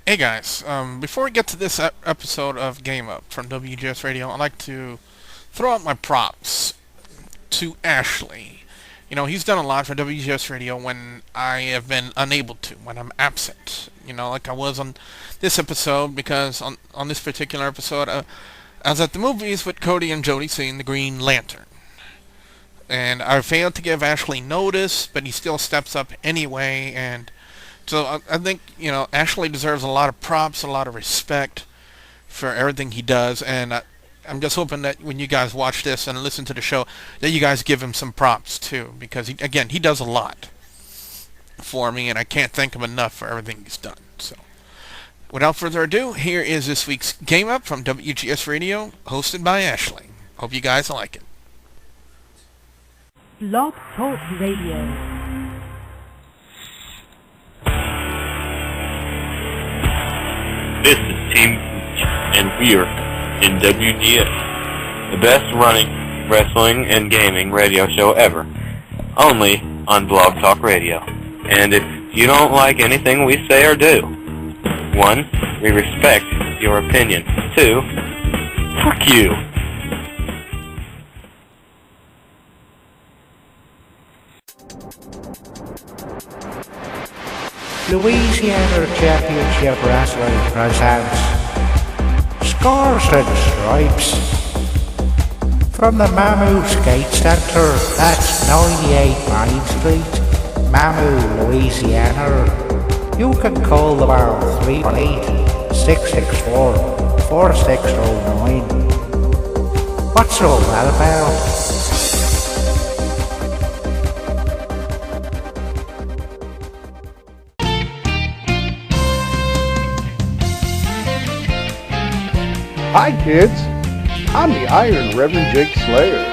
Hey guys, before we get to this episode of GameUP from WGS Radio, I'd like to throw out my props to Ashley. You know, he's done a lot for WGS Radio when I have been unable to, when I'm absent. You know, like I was on this episode, because on this particular episode, I was at the movies with Cody and Jody seeing the Green Lantern. And I failed to give Ashley notice, but he still steps up anyway, and so I think, Ashley deserves a lot of props, a lot of respect for everything he does, and I'm just hoping that when you guys watch this and listen to the show, that you guys give him some props too, because he does a lot for me, and I can't thank him enough for everything he's done. So, without further ado, here is this week's Game Up from WGS Radio, hosted by Ashley. Hope you guys like it. Blog Talk Radio. This is Team Gooch, and we're in WGS, the best running wrestling and gaming radio show ever, only on Blog Talk Radio. And if you don't like anything we say or do, 1, we respect your opinion. 2, fuck you. Louisiana Championship Wrestling presents Scores and Stripes from the Mamu Skate Center. That's 98 Main Street, Mamu, Louisiana. You can call them on 318-664-4609. What's all that about? Hi kids, I'm the Iron Reverend Jake Slayer.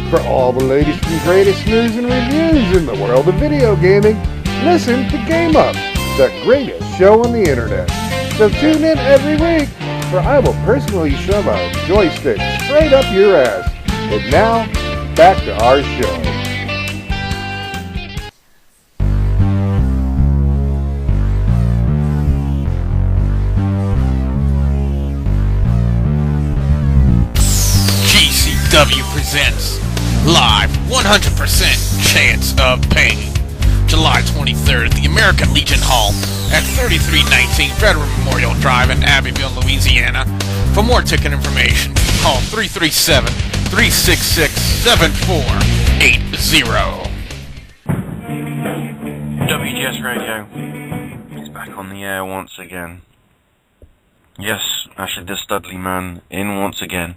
For all the latest and greatest news and reviews in the world of video gaming, listen to Game Up, the greatest show on the internet. So tune in every week, for I will personally shove a joystick straight up your ass. And now, back to our show. W presents live 100% Chance of Pain, July 23rd at the American Legion Hall at 3319 Veteran Memorial Drive in Abbeville, Louisiana. For more ticket information, call 337-366-7480. WGS Radio is back on the air once again. Yes, Ashley the Studley Man in once again.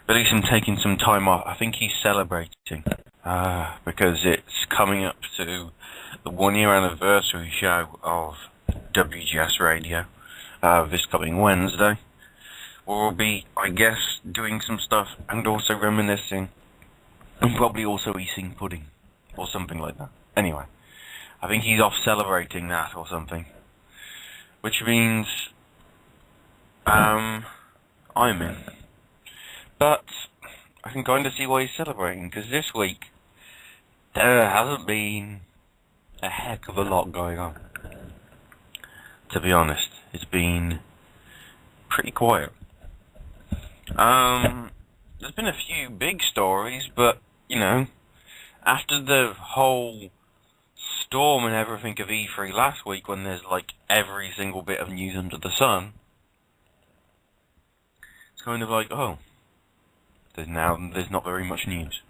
But he's taking some time off. I think he's celebrating because it's coming up to the 1-year anniversary show of WGS Radio this coming Wednesday. We'll be, I guess, doing some stuff and also reminiscing and probably also eating pudding or something like that. Anyway, I think he's off celebrating that or something, which means I'm in. But I can kind of see why he's celebrating, because this week there hasn't been a heck of a lot going on. To be honest, it's been pretty quiet. There's been a few big stories, but, after the whole storm and everything of E3 last week, when there's like every single bit of news under the sun, it's kind of like, oh, there's not very much news.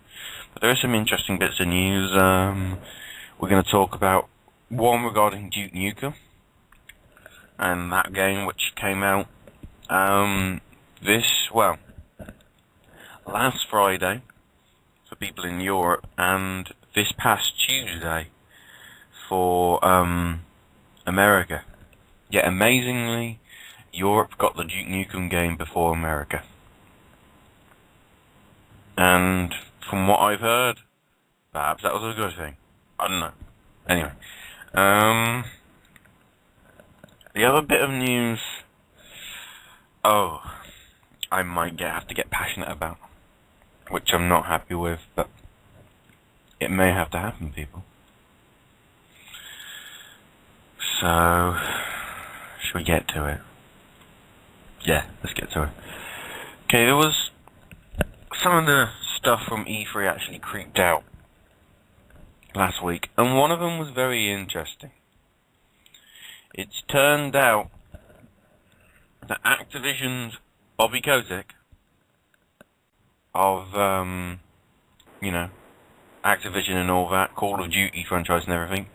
But there are some interesting bits of news. We're going to talk about one regarding Duke Nukem and that game which came out last Friday for people in Europe, and this past Tuesday for America. Yet amazingly, Europe got the Duke Nukem game before America. And from what I've heard, perhaps that was a good thing. I don't know. Anyway, the other bit of news, I might have to get passionate about, which I'm not happy with, but it may have to happen, people. So, should we get to it? Yeah, let's get to it. Okay, there was some of the stuff from E3 actually creeped out last week, and one of them was very interesting. It's turned out that Activision's Bobby Kotick of, Activision and all that, Call of Duty franchise and everything,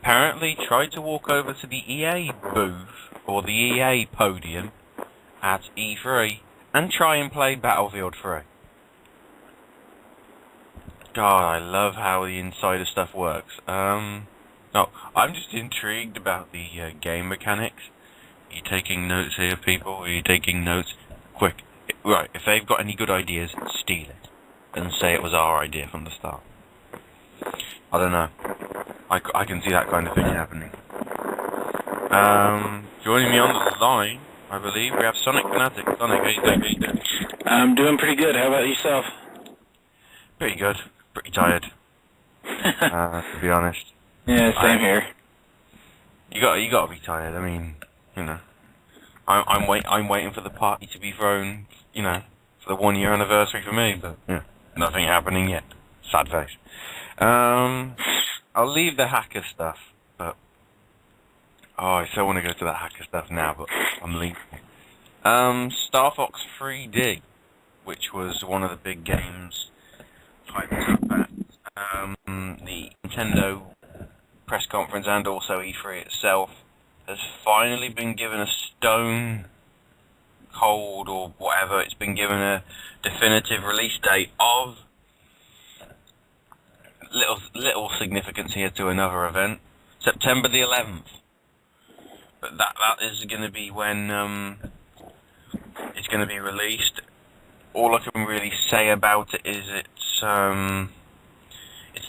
apparently tried to walk over to the EA booth, or the EA podium, at E3, and try and play Battlefield 3. God, I love how the insider stuff works. I'm just intrigued about the game mechanics. Are you taking notes here, people? Are you taking notes? Quick. Right, if they've got any good ideas, steal it. And say it was our idea from the start. I don't know. I can see that kind of thing happening. Joining me on the line, I believe, we have Sonic Fanatic. Sonic, how you doing? I'm doing pretty good. How about yourself? Pretty good. Pretty tired. To be honest. Yeah, same here. You gotta be tired. I mean, I'm waiting for the party to be thrown, for the 1 year anniversary for me, but nothing happening yet. Sad face. I'll leave the hacker stuff, but I so want to go to that hacker stuff now, but I'm leaving. Star Fox 3D, which was one of the big games hyped up at the Nintendo press conference and also E3 itself, has finally been given a stone cold or whatever. It's been given a definitive release date of little significance here to another event, September the 11th. But that is going to be when it's going to be released. All I can really say about it is it's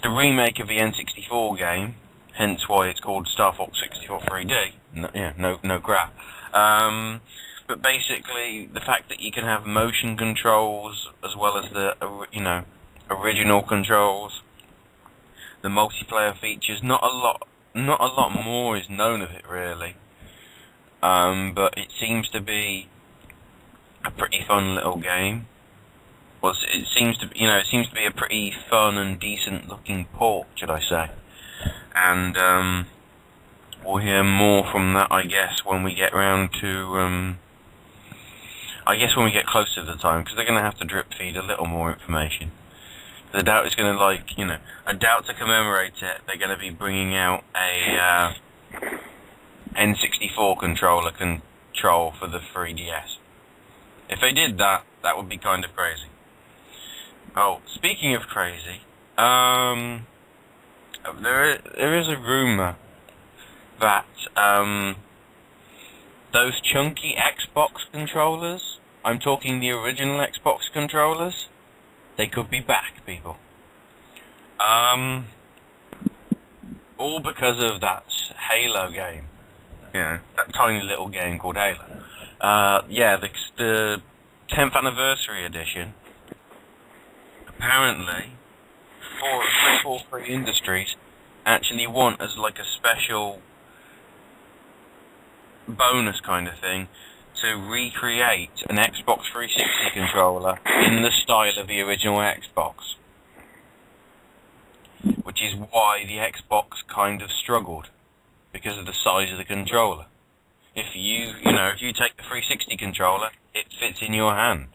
the remake of the N64 game, hence why it's called Star Fox 64 3D. No crap. But basically, the fact that you can have motion controls as well as the original controls, the multiplayer features. Not a lot more is known of it really. But it seems to be a pretty fun little game. Well, it seems to be a pretty fun and decent looking port, should I say? And we'll hear more from that, I guess, when we get round to when we get closer to the time, because they're going to have to drip feed a little more information. I doubt it's going to I doubt to commemorate it, they're going to be bringing out a N64 controller control for the 3DS. If they did that, that would be kind of crazy. Oh, speaking of crazy, there is a rumor that those chunky Xbox controllers, I'm talking the original Xbox controllers, they could be back, people. All because of that Halo game. That tiny little game called Halo. The 10th anniversary edition. Apparently, 343 Industries actually want as like a special bonus kind of thing to recreate an Xbox 360 controller in the style of the original Xbox, which is why the Xbox kind of struggled because of the size of the controller. If you take the 360 controller, it fits in your hand.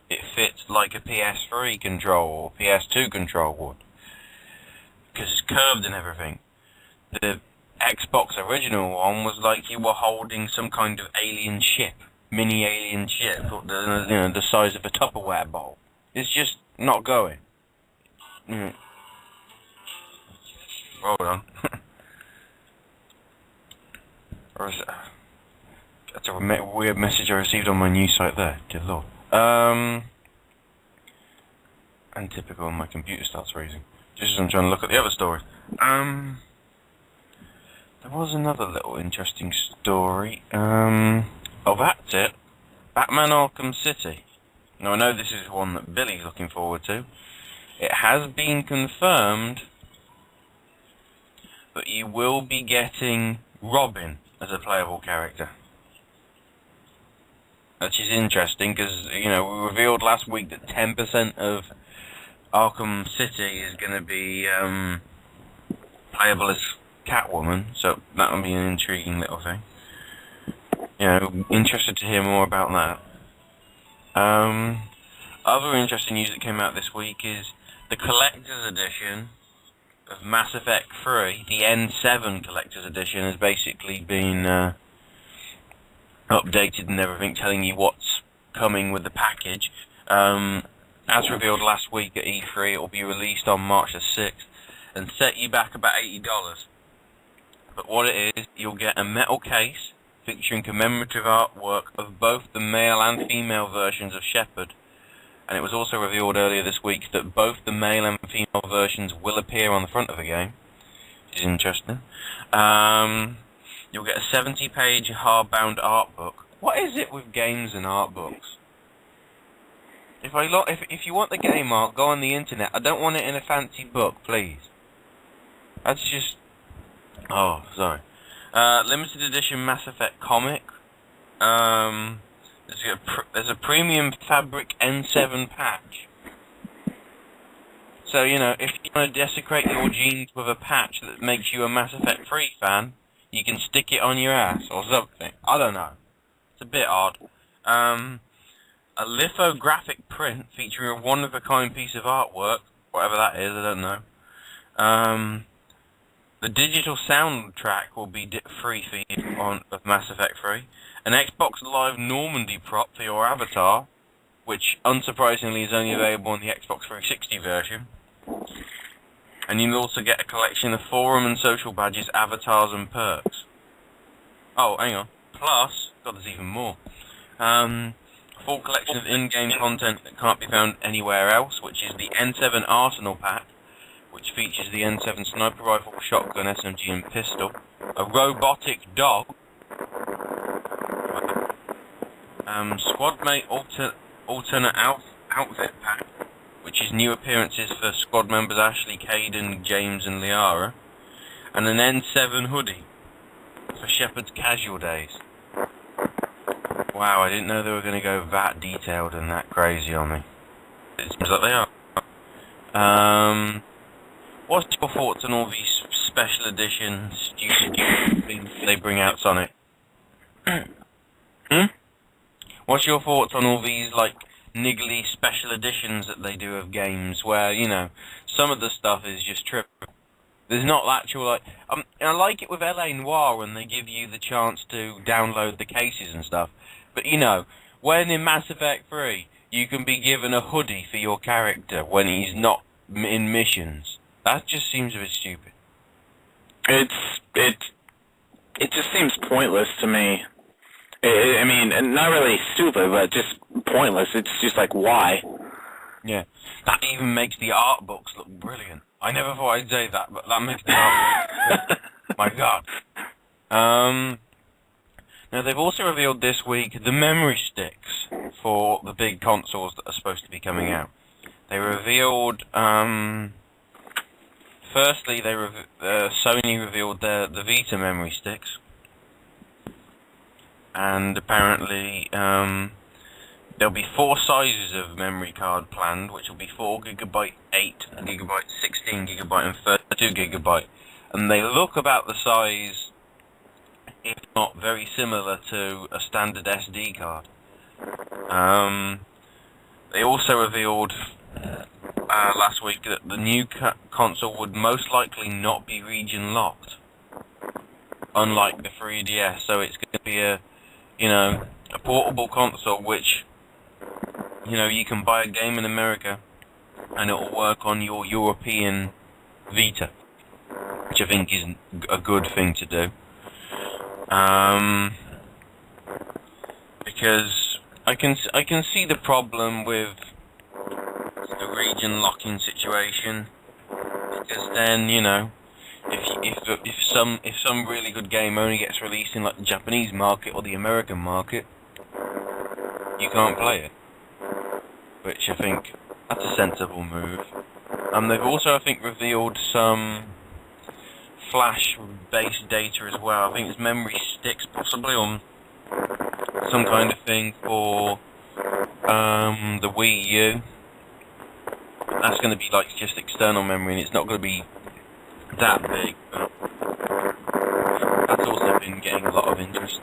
It fits like a PS3 control or PS2 control would, because it's curved and everything. The Xbox original one was like you were holding some kind of alien ship, mini alien ship, the size of a Tupperware bowl. It's just not going. Hold on. Or is it? That's a weird message I received on my news site there. Dear Lord. And typical, my computer starts freezing. Just as I'm trying to look at the other story. There was another little interesting story. That's it. Batman Arkham City. Now I know this is one that Billy's looking forward to. It has been confirmed that you will be getting Robin as a playable character. which is interesting because, you know, we revealed last week that 10% of Arkham City is going to be playable as Catwoman, so that will be an intriguing little thing. You know, interested to hear more about that. Other interesting news that came out this week is the Collector's Edition of Mass Effect 3, the N7 Collector's Edition, has basically been updated and everything, telling you what's coming with the package. As revealed last week at E3, it will be released on March the 6th and set you back about $80. But what it is, you'll get a metal case featuring commemorative artwork of both the male and female versions of Shepard. And it was also revealed earlier this week that both the male and female versions will appear on the front of the game, which is interesting. You'll get a 70-page hardbound art book. What is it with games and art books? If you want the game art, go on the internet. I don't want it in a fancy book, please. That's just... Oh, sorry. Limited edition Mass Effect comic. There's a premium fabric N7 patch. So, you know, if you want to desecrate your genes with a patch that makes you a Mass Effect 3 fan, you can stick it on your ass or something. I don't know. It's a bit odd. A lithographic print featuring a one-of-a-kind piece of artwork, whatever that is, I don't know. The digital soundtrack will be free for you of Mass Effect 3. An Xbox Live Normandy prop for your avatar, which unsurprisingly is only available on the Xbox 360 version. And you'll also get a collection of forum and social badges, avatars and perks. Oh, hang on. Plus, God, there's even more. A full collection of in-game content that can't be found anywhere else, which is the N7 Arsenal Pack, which features the N7 sniper rifle, shotgun, SMG and pistol, a robotic dog, Squadmate alternate outfit pack, which is new appearances for squad members Ashley, Caden, James and Liara, and an N7 hoodie for Shepard's casual days. Wow, I didn't know they were going to go that detailed and that crazy on me. It seems like they are. What's your thoughts on all these special editions, stupid things they bring out, Sonic? What's your thoughts on all these, like, niggly special editions that they do of games where, you know, some of the stuff is just tripping? There's not actual, like... I like it with L.A. Noire when they give you the chance to download the cases and stuff. But, you know, when in Mass Effect 3, you can be given a hoodie for your character when he's not in missions. That just seems a bit stupid. It just seems pointless to me. I mean, not really stupid, but just pointless. It's just like, why? Yeah. That even makes the art books look brilliant. I never thought I'd say that, but that makes the art books look my God. Now, they've also revealed this week the memory sticks for the big consoles that are supposed to be coming out. They revealed... Firstly, Sony revealed the Vita memory sticks, and apparently there'll be 4 sizes of memory card planned, which will be 4GB, 8GB, 16GB, and 32GB, and they look about the size, if not very similar to a standard SD card. They also revealed last week that the new console would most likely not be region locked, unlike the 3DS. So it's going to be a portable console which, you know, you can buy a game in America and it will work on your European Vita, which I think is a good thing to do. Because I can see the problem with the region locking situation, because then, you know, if some really good game only gets released in like the Japanese market or the American market, you can't play it. Which I think that's a sensible move. They've also, I think, revealed some flash-based data as well. I think it's memory sticks, possibly, or some kind of thing for the Wii U. That's going to be like just external memory, and it's not going to be that big. But that's also been getting a lot of interest.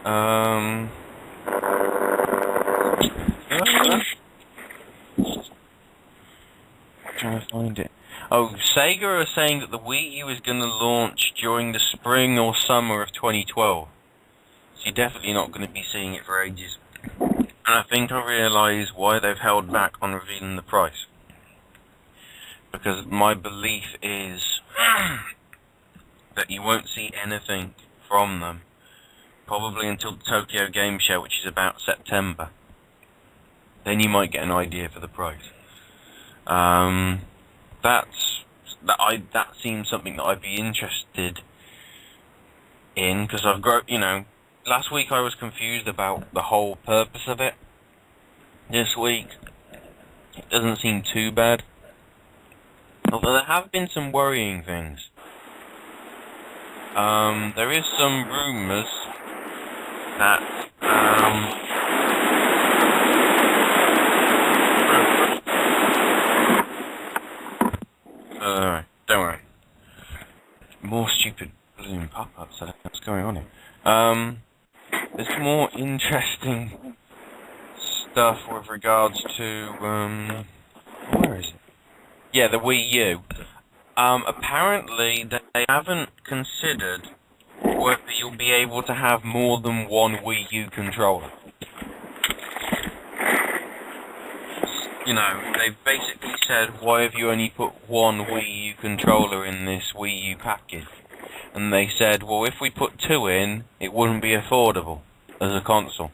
Trying to find it. Oh, Sega are saying that the Wii U is going to launch during the spring or summer of 2012. So you're definitely not going to be seeing it for ages. And I think I realise why they've held back on revealing the price. Because my belief is that you won't see anything from them probably until the Tokyo Game Show, which is about September. Then you might get an idea for the price. That seems something that I'd be interested in, because I've last week I was confused about the whole purpose of it. This week, it doesn't seem too bad. Although there have been some worrying things. There is some rumours that don't worry. More stupid balloon pop-ups. What's going on here? There's more interesting stuff with regards to where is it? Yeah, the Wii U. Apparently they haven't considered whether you'll be able to have more than one Wii U controller. They've basically said, why have you only put one Wii U controller in this Wii U package? And they said, well, if we put two in, it wouldn't be affordable as a console.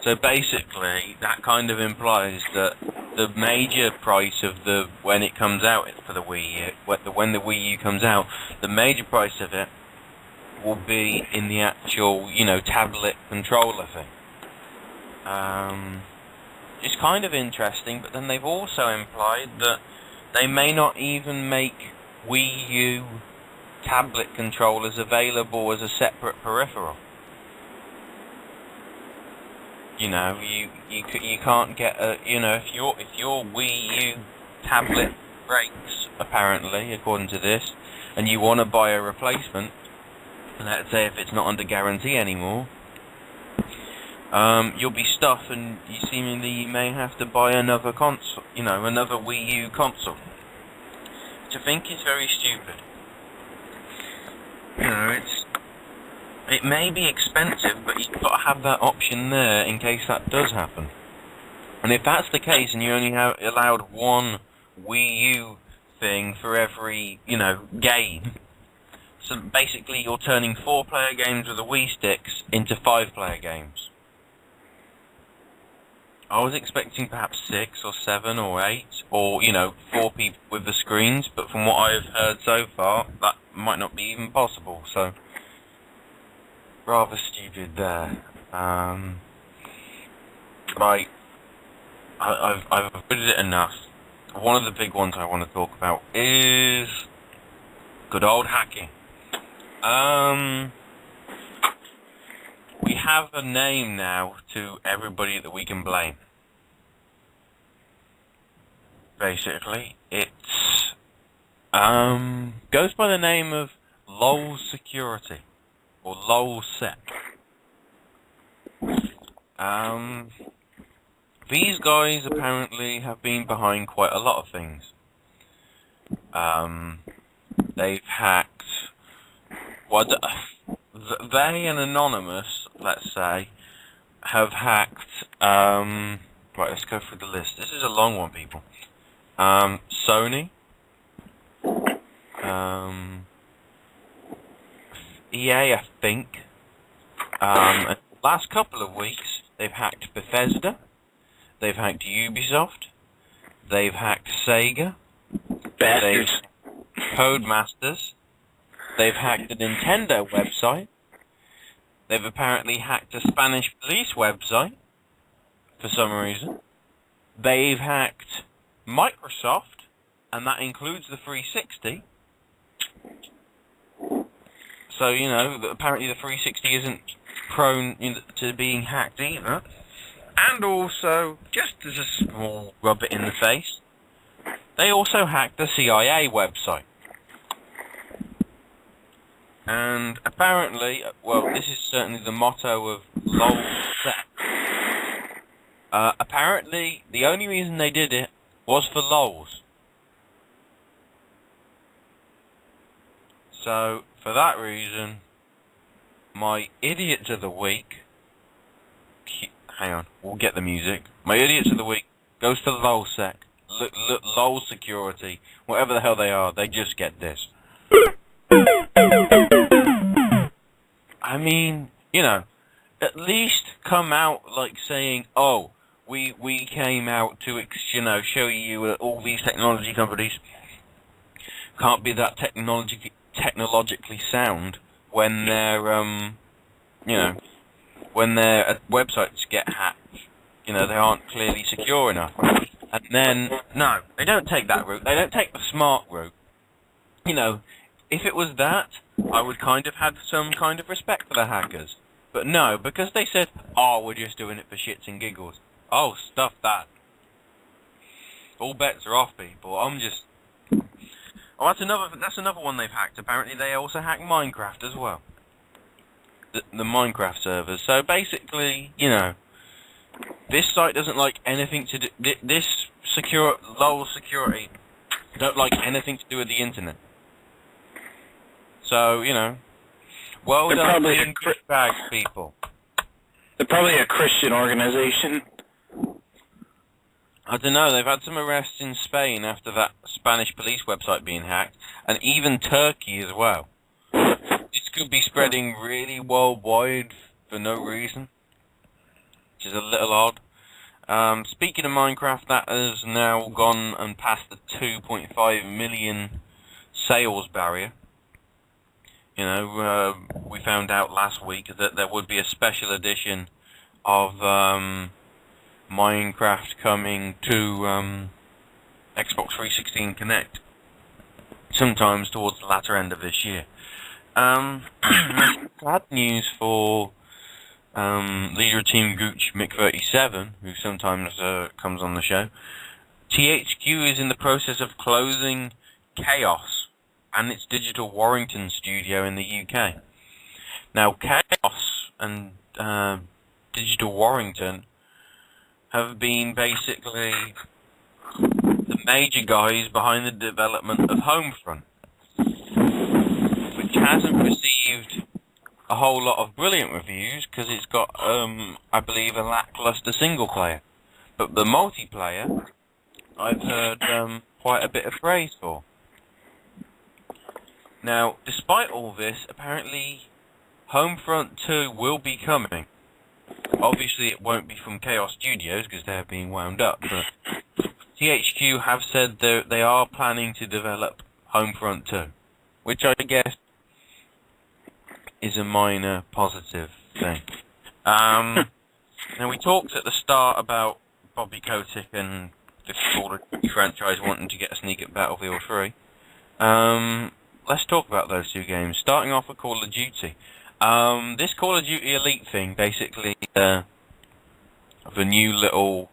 So basically, that kind of implies that the major price of when it comes out for the Wii U, when the Wii U comes out, the major price of it will be in the actual, tablet controller thing. It's kind of interesting, but then they've also implied that they may not even make Wii U tablet controllers available as a separate peripheral. You can't get a, if your Wii U tablet breaks, apparently, according to this, and you want to buy a replacement, and let's say if it's not under guarantee anymore, you'll be stuffed, and you may have to buy another console, another Wii U console, which I think is very stupid. It may be expensive, but you've got to have that option there in case that does happen. And if that's the case, and you only have allowed one Wii U thing for every, game, so basically you're turning 4-player games with the Wii sticks into 5-player games. I was expecting perhaps 6 or 7 or 8, or, 4 people with the screens, but from what I've heard so far, that might not be even possible, so rather stupid there. Right, I've avoided it enough. One of the big ones I want to talk about is good old hacking. We have a name now to everybody that we can blame. Basically, it's goes by the name of LOL Security or LOL Sec. These guys apparently have been behind quite a lot of things. They've hacked. They and Anonymous, let's say, have hacked. Right, let's go through the list. This is a long one, people. Sony. EA, I think. And the last couple of weeks, they've hacked Bethesda. They've hacked Ubisoft. They've hacked Sega. They've Codemasters. They've hacked the Nintendo website. They've apparently hacked a Spanish police website for some reason. They've hacked Microsoft, and that includes the 360. So, you know, apparently the 360 isn't prone to being hacked either. And also, just as a small rub it in the face, they also hacked the CIA website. And apparently, well, this is certainly the motto of LOLSec. Apparently, the only reason they did it was for lols. So, for that reason, my idiot of the week... Hang on, we'll get the music. My idiot of the week goes to LOLSec. LOL security. Whatever the hell they are, they just get this. I mean, you know, at least come out like saying, oh, we came out to, you know, show you all these technology companies can't be that technologically sound when their, you know, when their websites get hacked. You know, they aren't clearly secure enough. And then, no, they don't take that route. They don't take the smart route. You know, if it was that, I would kind of have some kind of respect for the hackers. But no, because they said, oh, we're just doing it for shits and giggles. Oh, stuff that. All bets are off, people. I'm just... Oh, that's another one they've hacked. Apparently they also hacked Minecraft as well. The Minecraft servers. So basically, you know, this site doesn't like anything to do... This LOL security don't like anything to do with the internet. So, you know, well done being douchebags, people. They're probably a Christian organization. I don't know, they've had some arrests in Spain after that Spanish police website being hacked, and even Turkey as well. This could be spreading really worldwide for no reason, which is a little odd. Speaking of Minecraft, that has now gone and passed the 2.5 million sales barrier. You know, we found out last week that there would be a special edition of Minecraft coming to Xbox 360 Connect sometimes towards the latter end of this year. Bad news for leader of Team Gooch, Mick37, who sometimes comes on the show. THQ is in the process of closing Chaos and its Digital Warrington studio in the UK. Now, Chaos and Digital Warrington have been basically the major guys behind the development of Homefront, which hasn't received a whole lot of brilliant reviews because it's got, I believe, a lackluster single player. But the multiplayer, I've heard quite a bit of praise for. Now, despite all this, apparently Homefront 2 will be coming. Obviously, it won't be from Chaos Studios because they're being wound up, but THQ have said they are planning to develop Homefront 2, which I guess is a minor positive thing. Now, we talked at the start about Bobby Kotick and the Call of Duty franchise wanting to get a sneak at Battlefield 3. Let's talk about those two games. Starting off with Call of Duty. This Call of Duty Elite thing, basically, of a new little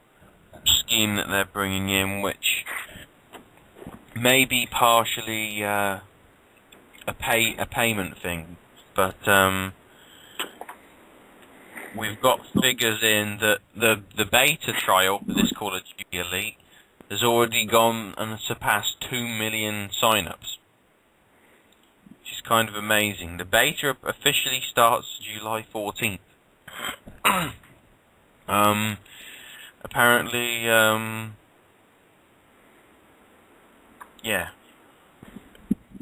scheme that they're bringing in, which may be partially a payment thing, but we've got figures in that the beta trial for this Call of Duty Elite has already gone and surpassed 2 million sign-ups. Which is kind of amazing. The beta officially starts July 14th. Apparently, yeah.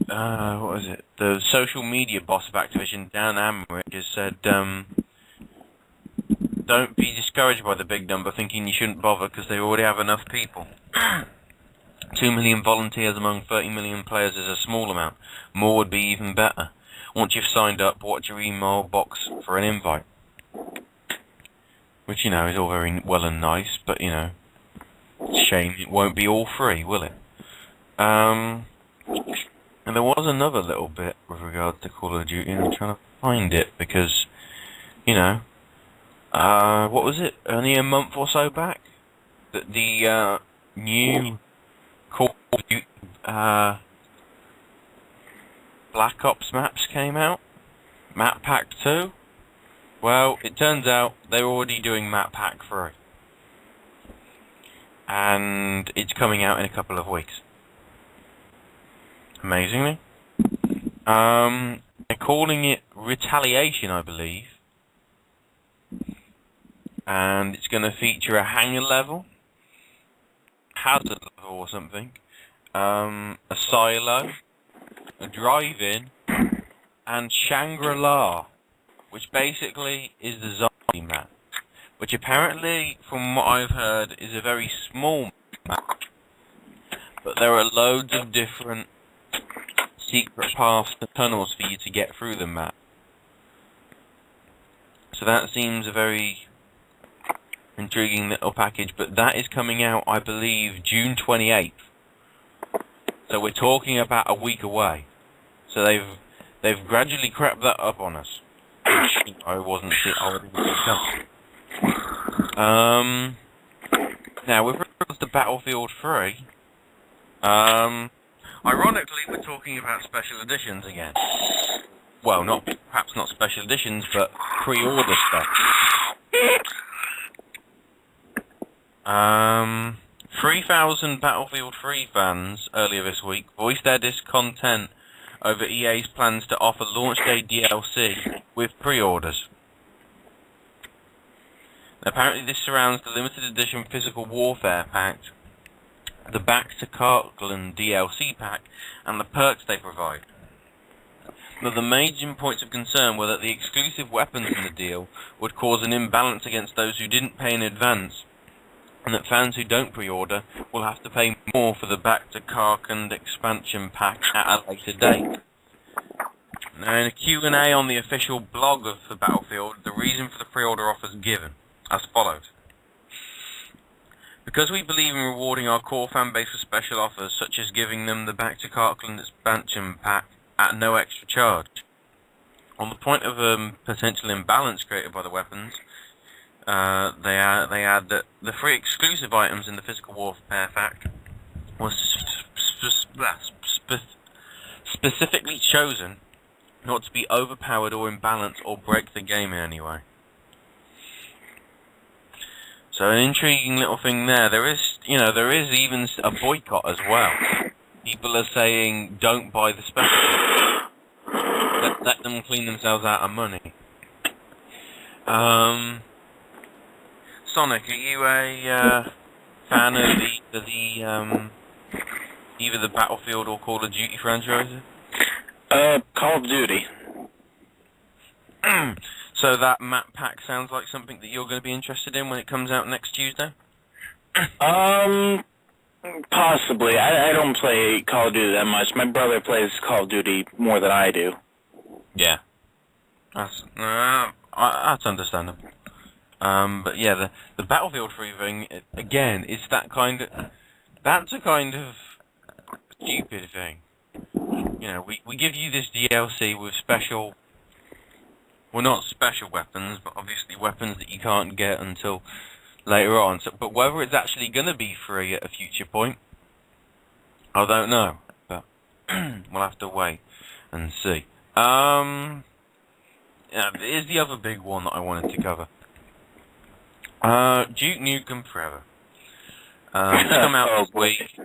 What was it? The social media boss of Activision, Dan Amrich, has said, don't be discouraged by the big number, thinking you shouldn't bother because they already have enough people. 2 million volunteers among 30 million players is a small amount. More would be even better. Once you've signed up, watch your email box for an invite. Which, you know, is all very well and nice, but, you know, it's a shame it won't be all free, will it? And there was another little bit with regard to Call of Duty, and I'm trying to find it because, you know, what was it? Only a month or so back that the new Call of Duty Black Ops maps came out. Map Pack 2. Well, it turns out they're already doing Map Pack 3. And it's coming out in a couple of weeks. Amazingly. They're calling it Retaliation, I believe. And it's going to feature a hangar level, hazard level or something, a silo, a drive-in, and Shangri-La, which basically is the zombie map, which apparently, from what I've heard, is a very small map, but there are loads of different secret paths and tunnels for you to get through the map. So that seems a very intriguing little package, but that is coming out, I believe, June 28th. So we're talking about a week away. So they've gradually crept that up on us. Which I wasn't now with regards to Battlefield 3, ironically we're talking about special editions again. Well, perhaps not special editions, but pre-order stuff. 3,000 Battlefield 3 fans earlier this week voiced their discontent over EA's plans to offer launch day DLC with pre-orders. Apparently this surrounds the limited edition Physical Warfare pack, the Back to Kirkland DLC pack, and the perks they provide. Now, the major points of concern were that the exclusive weapons in the deal would cause an imbalance against those who didn't pay in advance, and that fans who don't pre-order will have to pay more for the Back to Kirkland expansion pack at a later date. Now, in a Q&A on the official blog of the Battlefield, the reason for the pre-order offer is given as follows. Because we believe in rewarding our core fan base with special offers, such as giving them the Back to Kirkland expansion pack at no extra charge. On the point of potential imbalance created by the weapons, they add that the three exclusive items in the Physical Warfare pack was specifically chosen not to be overpowered or imbalanced or break the game in any way. So an intriguing little thing there. There is even a boycott as well. People are saying, don't buy the special. Let them clean themselves out of money. Sonic, are you a fan of either the Battlefield or Call of Duty franchises? Call of Duty. So that map pack sounds like something that you're going to be interested in when it comes out next Tuesday? Possibly. I don't play Call of Duty that much. My brother plays Call of Duty more than I do. Yeah. That's understandable. But yeah, the Battlefield 3 thing, again, is that's a kind of stupid thing. You know, we give you this DLC with special, well, not special weapons, but obviously weapons that you can't get until later on. So, but whether it's actually going to be free at a future point, I don't know. But we'll have to wait and see. Here's the other big one that I wanted to cover. Duke Nukem Forever. It's come out this week.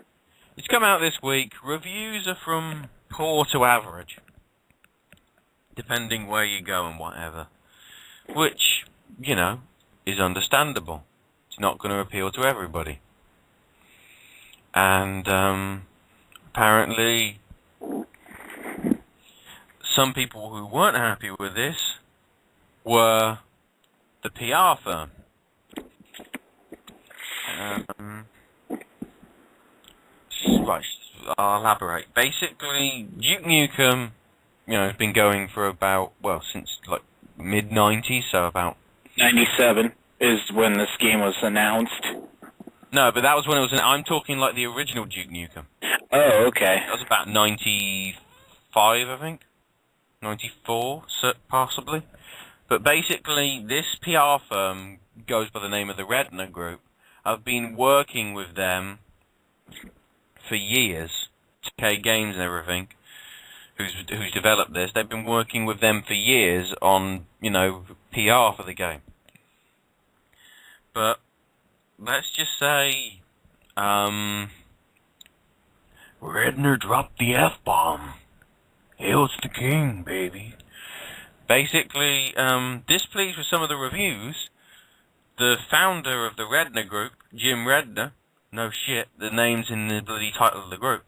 It's come out this week. Reviews are from poor to average, depending where you go and whatever. Which, you know, is understandable. It's not going to appeal to everybody. And apparently, some people who weren't happy with this were the PR firm. Right, I'll elaborate. Basically, Duke Nukem, you know, has been going for about, well, since like mid-90s, so about 97 is when this game was announced. No, but that was when it was. I'm talking like the original Duke Nukem. Oh, okay. That was about 93, 95, I think. 94, possibly. But basically, this PR firm goes by the name of the Redner Group. I've been working with them for years. 2K Games and everything, who's developed this. They've been working with them for years on, you know, PR for the game. But let's just say, Redner dropped the F-bomb. Hail to the king, baby. Basically, displeased with some of the reviews, the founder of the Redner Group, Jim Redner, no shit, the name's in the bloody title of the group,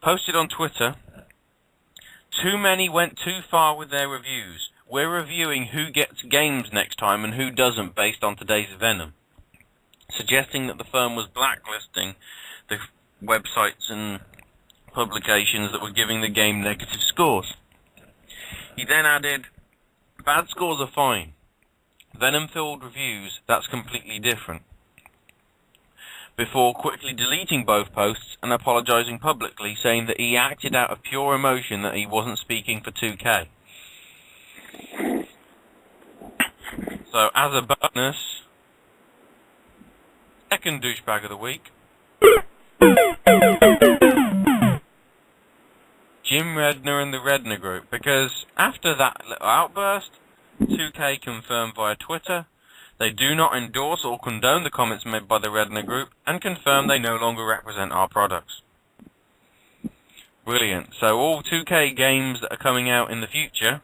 posted on Twitter, "Too many went too far with their reviews. We're reviewing who gets games next time and who doesn't based on today's Venom," suggesting that the firm was blacklisting the websites and publications that were giving the game negative scores. He then added, "Bad scores are fine. Venom-filled reviews, that's completely different," before quickly deleting both posts and apologizing publicly, saying that he acted out of pure emotion, that he wasn't speaking for 2K. So, as a bonus, second douchebag of the week, Jim Redner and the Redner Group, because after that little outburst, 2K confirmed via Twitter they do not endorse or condone the comments made by the Redner Group and confirm they no longer represent our products. Brilliant. So all 2K games that are coming out in the future,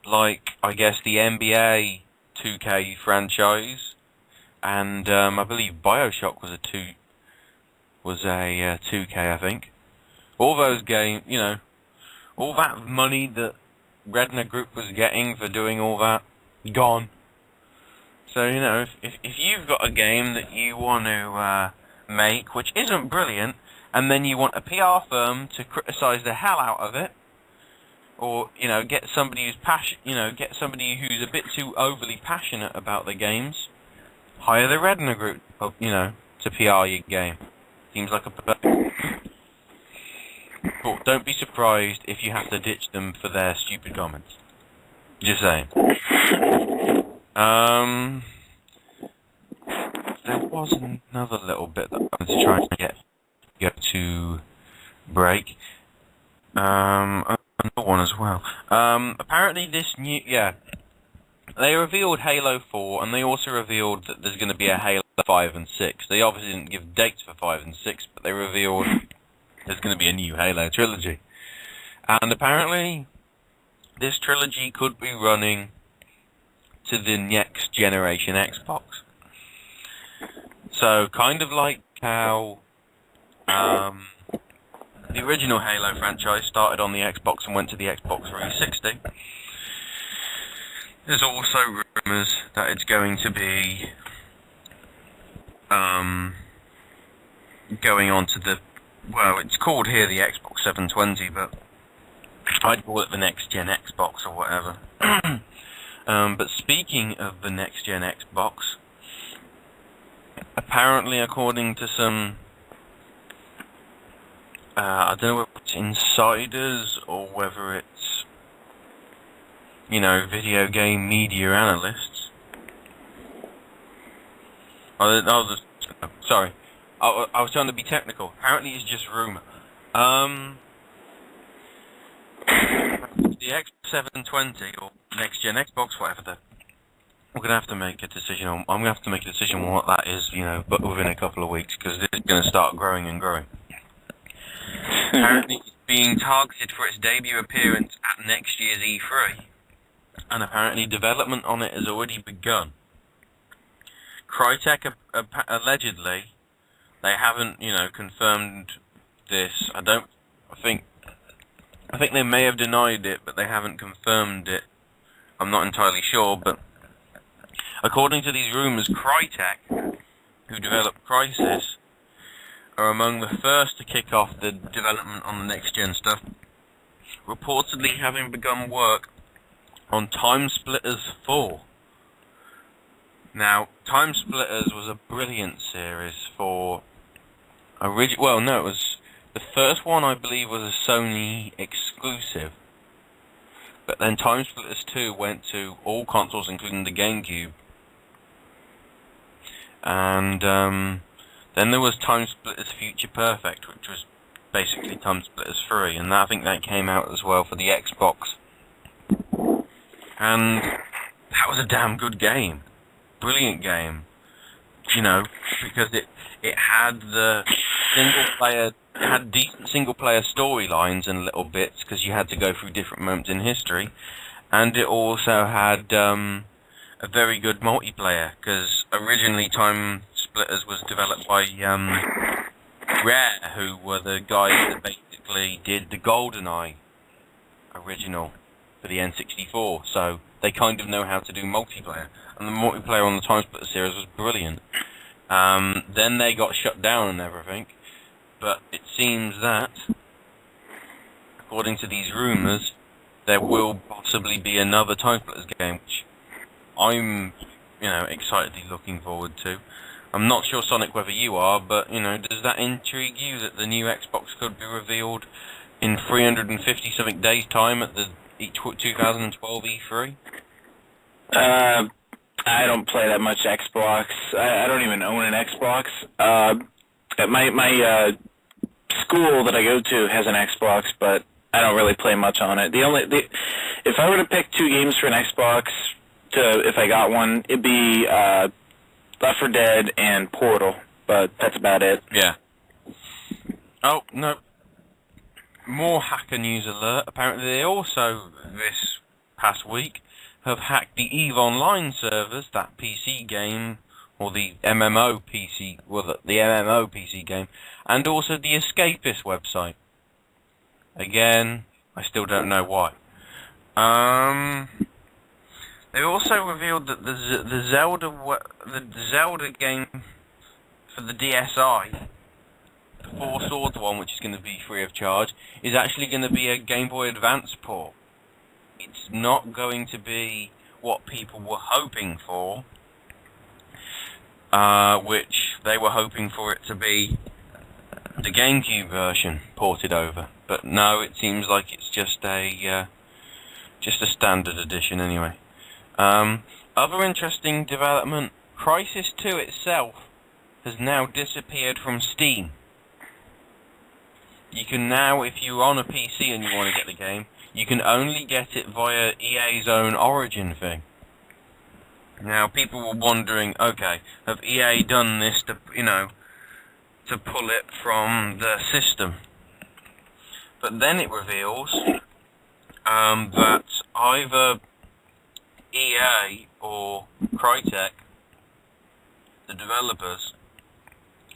like, I guess, the NBA 2K franchise, and I believe Bioshock was a 2K, I think. All those games, you know, all that money that Redner Group was getting for doing all that, gone. So, you know, if you've got a game that you want to make, which isn't brilliant, and then you want a PR firm to criticize the hell out of it, or, you know, get somebody who's get somebody who's a bit too overly passionate about the games, hire the Redner Group, you know, to PR your game. Seems like a perfect. But don't be surprised if you have to ditch them for their stupid comments. Just saying. There was another little bit that I was trying to get to break. Another one as well. Apparently this new, they revealed Halo 4, and they also revealed that there's going to be a Halo 5 and 6. They obviously didn't give dates for 5 and 6, but they revealed there's going to be a new Halo trilogy. And apparently, this trilogy could be running to the next generation Xbox. So, kind of like how the original Halo franchise started on the Xbox and went to the Xbox 360. There's also rumours that it's going to be going on to the, well, it's called here the Xbox 720, but I'd call it the next gen Xbox or whatever. But speaking of the next gen Xbox, apparently according to some, I don't know whether it's insiders or whether it's, you know, video game media analysts. Sorry, I was trying to be technical. Apparently it's just rumour. The X720 or next gen Xbox, whatever we're gonna have to make a decision on. I'm gonna have to make a decision on what that is, you know, but within a couple of weeks, because this is gonna start growing and growing. Apparently, it's being targeted for its debut appearance at next year's E3, and apparently development on it has already begun. Crytek allegedly, they haven't, you know, confirmed this. I think they may have denied it, but they haven't confirmed it. I'm not entirely sure, but according to these rumours, Crytek, who developed Crysis, are among the first to kick off the development on the next-gen stuff, reportedly having begun work on Time Splitters 4. Now, Time Splitters was a brilliant series for... it was The first one, I believe, was a Sony exclusive. But then Time Splitters 2 went to all consoles, including the GameCube. And then there was Time Splitters Future Perfect, which was basically Time Splitters 3, and I think that came out as well for the Xbox. And that was a damn good game. Brilliant game. You know, because it had the had decent single-player storylines and little bits, because you had to go through different moments in history, and it also had a very good multiplayer, because originally Time Splitters was developed by Rare, who were the guys that basically did the GoldenEye original for the N64, so they kind of know how to do multiplayer, and the multiplayer on the Time Splitters series was brilliant. Then they got shut down and everything, but it seems that, according to these rumours, there will possibly be another Time Splitters game, which I'm, excitedly looking forward to. I'm not sure, Sonic, whether you are, but, does that intrigue you that the new Xbox could be revealed in 350-something days' time at the 2012 E3? I don't play that much Xbox. I don't even own an Xbox. My school that I go to has an Xbox, but I don't really play much on it. If I were to pick two games for an Xbox, if I got one, it'd be Left 4 Dead and Portal, but that's about it. Yeah. Oh, no. More hacker news alert. Apparently they also, this past week, have hacked the EVE Online servers, that PC game, or the MMO PC, the MMO PC game, and also the Escapist website. Again, I still don't know why. They also revealed that the Zelda game for the DSi, the Four Swords one, which is going to be free of charge, is actually going to be a Game Boy Advance port. It's not going to be what people were hoping for, which they were hoping for it to be the GameCube version ported over. But no, it seems like it's just a standard edition anyway. Other interesting development, Crysis 2 itself has now disappeared from Steam. You can now, if you're on a PC and you want to get the game, you can only get it via EA's own Origin thing. Now, people were wondering, okay, have EA done this to, to pull it from the system? But then it reveals that either EA or Crytek, the developers,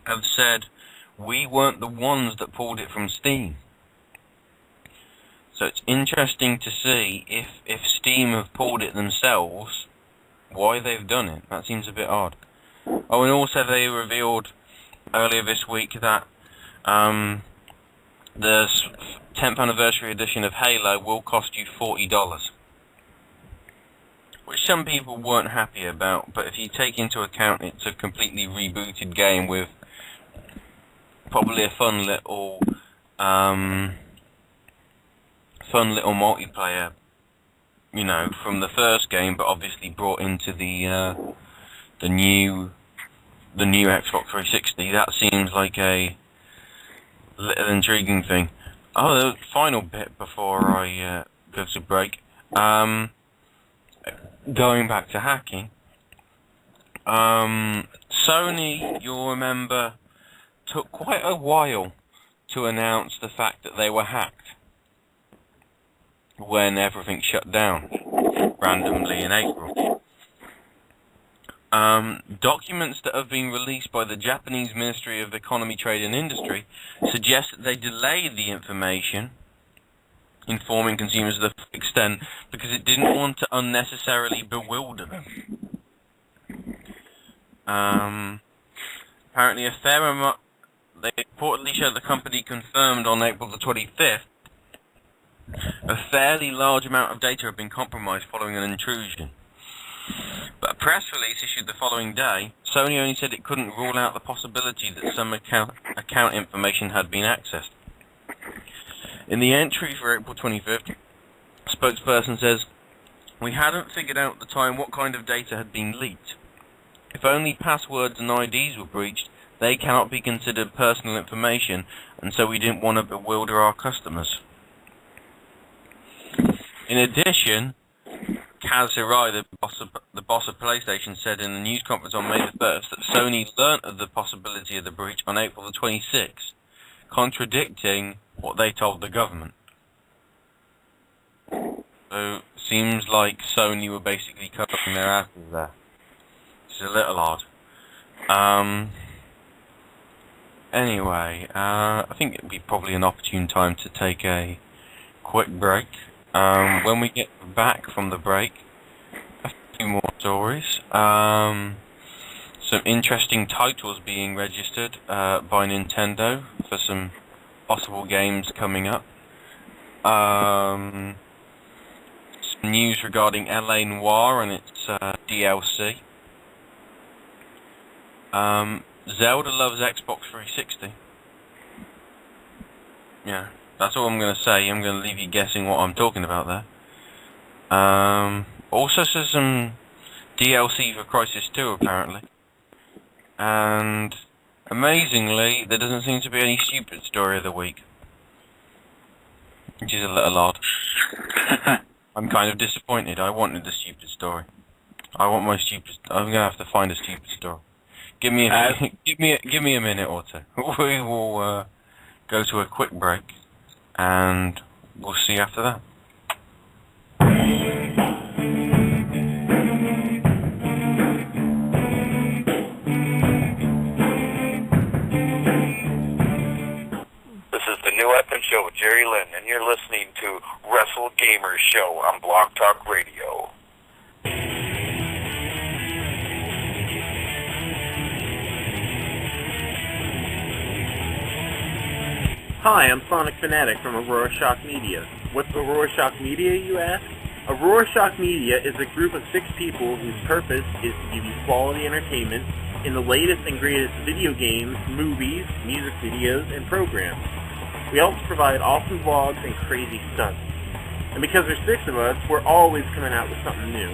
have said, we weren't the ones that pulled it from Steam. So it's interesting to see if Steam have pulled it themselves, why they've done it. That seems a bit odd. Oh, and also they revealed earlier this week that the 10th anniversary edition of Halo will cost you $40. Which some people weren't happy about, but if you take into account it's a completely rebooted game with probably a fun little multiplayer, from the first game, but obviously brought into the new Xbox 360. That seems like a little intriguing thing. Oh, the final bit before I go to break. Going back to hacking, Sony, you'll remember, took quite a while to announce the fact that they were hacked when everything shut down randomly in April. Documents that have been released by the Japanese Ministry of Economy, Trade and Industry suggest that they delayed the information informing consumers to the full extent because it didn't want to unnecessarily bewilder them. Apparently they reportedly showed the company confirmed on April the 25th a fairly large amount of data had been compromised following an intrusion. But a press release issued the following day, Sony only said it couldn't rule out the possibility that some account information had been accessed. In the entry for April 25th, a spokesperson says, "We hadn't figured out at the time what kind of data had been leaked. If only passwords and IDs were breached, they cannot be considered personal information, and so we didn't want to bewilder our customers." In addition, Kaz Hirai, the boss of PlayStation, said in a news conference on May the 1st that Sony learnt of the possibility of the breach on April the 26th, contradicting what they told the government. So, seems like Sony were basically covering their asses there. It's a little odd. Anyway, I think it would be probably an opportune time to take a quick break. When we get back from the break, a few more stories. Some interesting titles being registered by Nintendo for some possible games coming up. Some news regarding LA Noire and its DLC. Zelda loves Xbox 360. Yeah, that's all I'm going to say. I'm going to leave you guessing what I'm talking about there. Also says some DLC for Crisis 2 apparently. And amazingly, there doesn't seem to be any stupid story of the week. Which is a little odd. I'm kind of disappointed. I wanted the stupid story. I want my stupid... I'm going to have to find a stupid story. Give me a minute or two. We will go to a quick break, and we'll see you after that. This is the New Weapon Show with Jerry Lynn, and you're listening to Wrestle Gamers Show on Blog Talk Radio. Hi, I'm Sonic Fanatic from Aurora Shock Media. What's Aurora Shock Media, you ask? Aurora Shock Media is a group of 6 people whose purpose is to give you quality entertainment in the latest and greatest video games, movies, music videos, and programs. We also provide awesome vlogs and crazy stunts. And because there's 6 of us, we're always coming out with something new.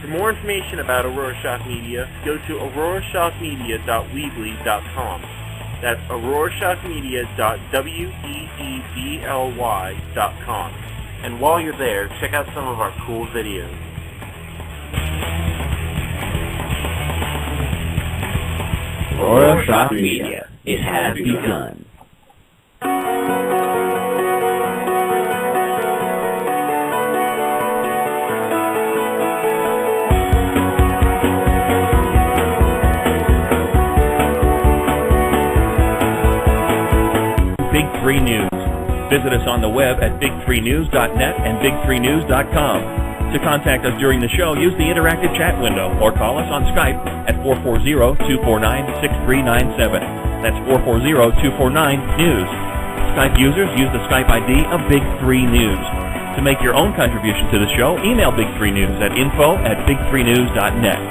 For more information about Aurora Shock Media, go to aurorashockmedia.weebly.com. That's aurorashockmedia.weebly.com. And while you're there, check out some of our cool videos. Aurora Shock Media. It has begun. Big 3 News. Visit us on the web at big3news.net and big3news.com. To contact us during the show, use the interactive chat window or call us on Skype at 440-249-6397. That's 440-249-NEWS. Skype users use the Skype ID of Big 3 News. To make your own contribution to the show, email Big 3 News at info@big3news.net.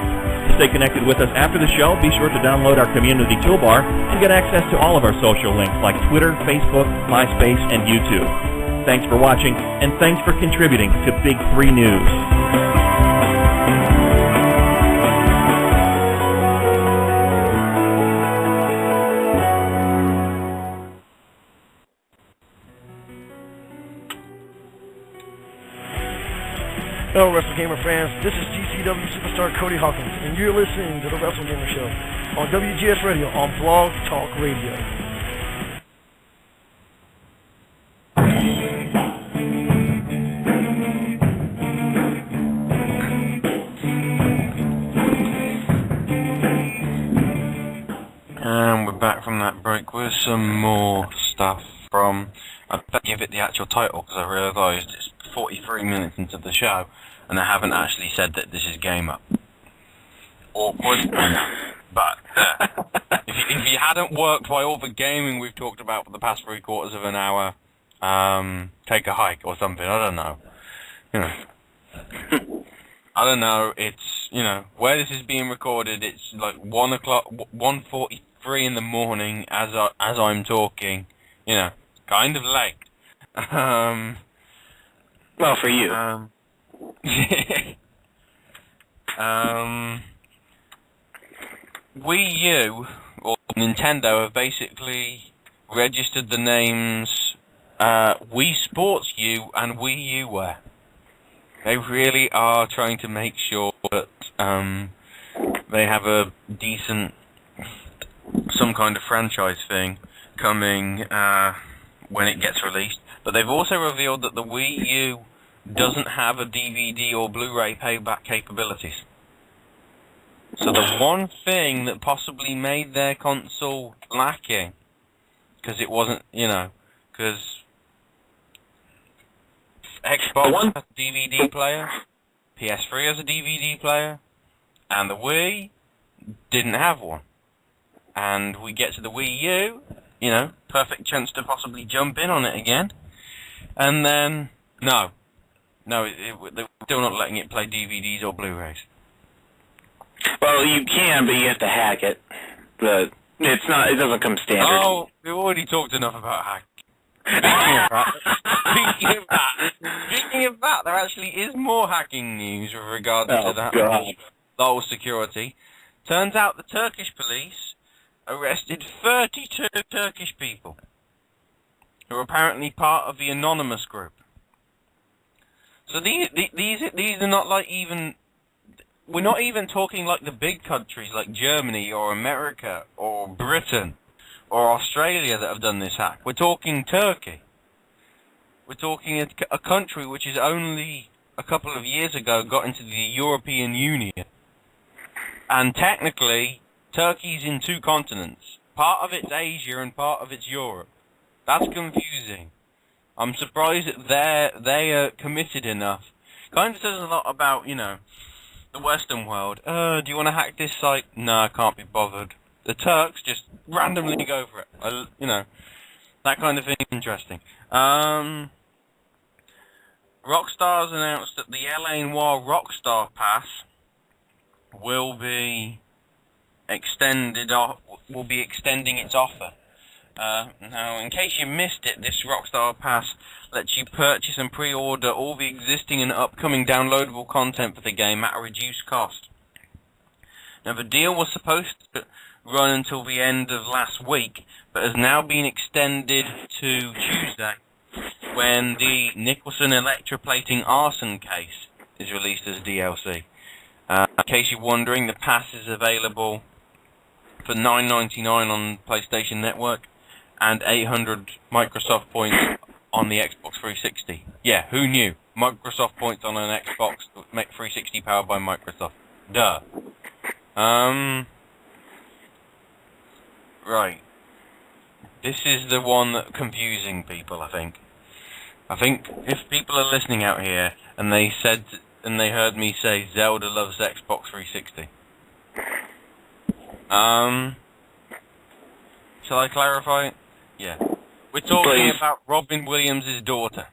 To stay connected with us after the show, be sure to download our community toolbar and get access to all of our social links like Twitter, Facebook, MySpace, and YouTube. Thanks for watching, and thanks for contributing to Big 3 News. Hello, Wrestle Gamer fans. This is GCW superstar Cody Hawkins, and you're listening to the Wrestle Gamer Show on WGS Radio on Blog Talk Radio. And we're back from that break with some more stuff from... I better give it the actual title because I realised it's 43 minutes into the show and I haven't actually said that this is GameUP. Awkward, but if you hadn't worked by all the gaming we've talked about for the past 3/4 of an hour, take a hike or something. I don't know. You know, I don't know. It's, you know, where this is being recorded. It's like 1:40 3 in the morning as I'm talking. You know, kind of late. Well, for you. Wii U or Nintendo have basically registered the names Wii Sports U and Wii UWare. They really are trying to make sure that they have a decent, some kind of franchise thing coming when it gets released. But they've also revealed that the Wii U doesn't have a DVD or Blu-ray playback capabilities. So the one thing that possibly made their console lacking, because it wasn't, you know, because Xbox has a DVD player, PS3 has a DVD player, and the Wii didn't have one. And we get to the Wii U, you know, perfect chance to possibly jump in on it again. And then, no, they're still not letting it play DVDs or Blu-rays. Well, you can, but you have to hack it. But it's not. It doesn't come standard. Oh, we've already talked enough about hacking. Speaking of that, there actually is more hacking news with regards to that whole security. Turns out the Turkish police arrested 32 Turkish people who are apparently part of the anonymous group. So these are not like even. We're not even talking like the big countries like Germany or America or Britain or Australia that have done this hack. We're talking Turkey. We're talking a country which is only a couple of years ago got into the European Union. And technically, Turkey's in 2 continents. Part of it's Asia and part of it's Europe. That's confusing. I'm surprised that they are committed enough. Kind of says a lot about, you know, the Western world. Do you want to hack this site? No, I can't be bothered. The Turks just randomly go for it. You know, that kind of thing is interesting. Rockstar's announced that the LA Noire Rockstar Pass will be extending its offer. Now, in case you missed it, this Rockstar Pass lets you purchase and pre-order all the existing and upcoming downloadable content for the game at a reduced cost. Now, the deal was supposed to run until the end of last week, but has now been extended to Tuesday, when the Nicholson electroplating arson case is released as DLC. In case you're wondering, the pass is available for $9.99 on PlayStation Network and 800 Microsoft points on the Xbox 360. Yeah, who knew? Microsoft points on an Xbox 360 powered by Microsoft. Duh. Right. This is the one that's confusing people, I think. I think if people are listening out here and they heard me say Zelda loves Xbox 360. Shall I clarify it? Yeah. We're talking about Robin Williams' daughter.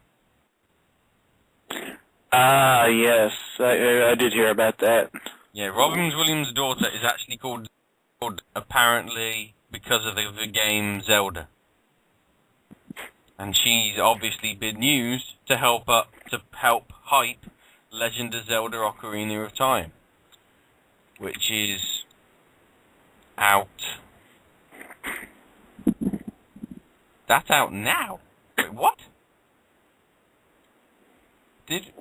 Yes. I did hear about that. Yeah, Robin Williams' daughter is actually called apparently because of the game Zelda. And she's obviously been used to help hype Legend of Zelda Ocarina of Time, which is out. That's out now? Wait, what?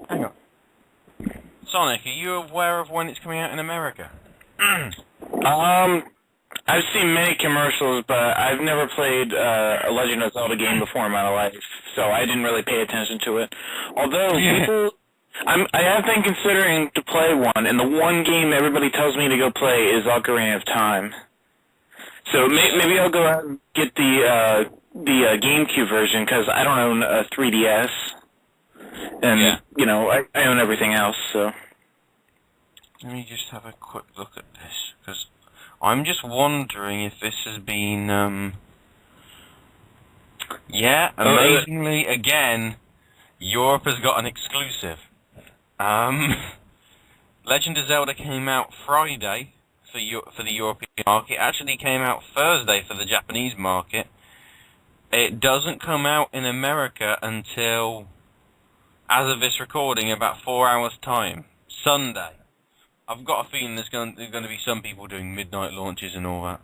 Hang on. Sonic, are you aware of when it's coming out in America? I've seen many commercials, but I've never played a Legend of Zelda game before in my life, so I didn't really pay attention to it. Although I have been considering to play one, and the one game everybody tells me to go play is Ocarina of Time. So maybe I'll go out and get the GameCube version, because I don't own a 3DS, and you know I own everything else. So let me just have a quick look at this, because I'm just wondering if this has been, amazingly, again, Europe has got an exclusive. Legend of Zelda came out Friday, for the European market. It actually came out Thursday for the Japanese market. It doesn't come out in America until, as of this recording, about 4 hours' time. Sunday. I've got a feeling there's going to be some people doing midnight launches and all that.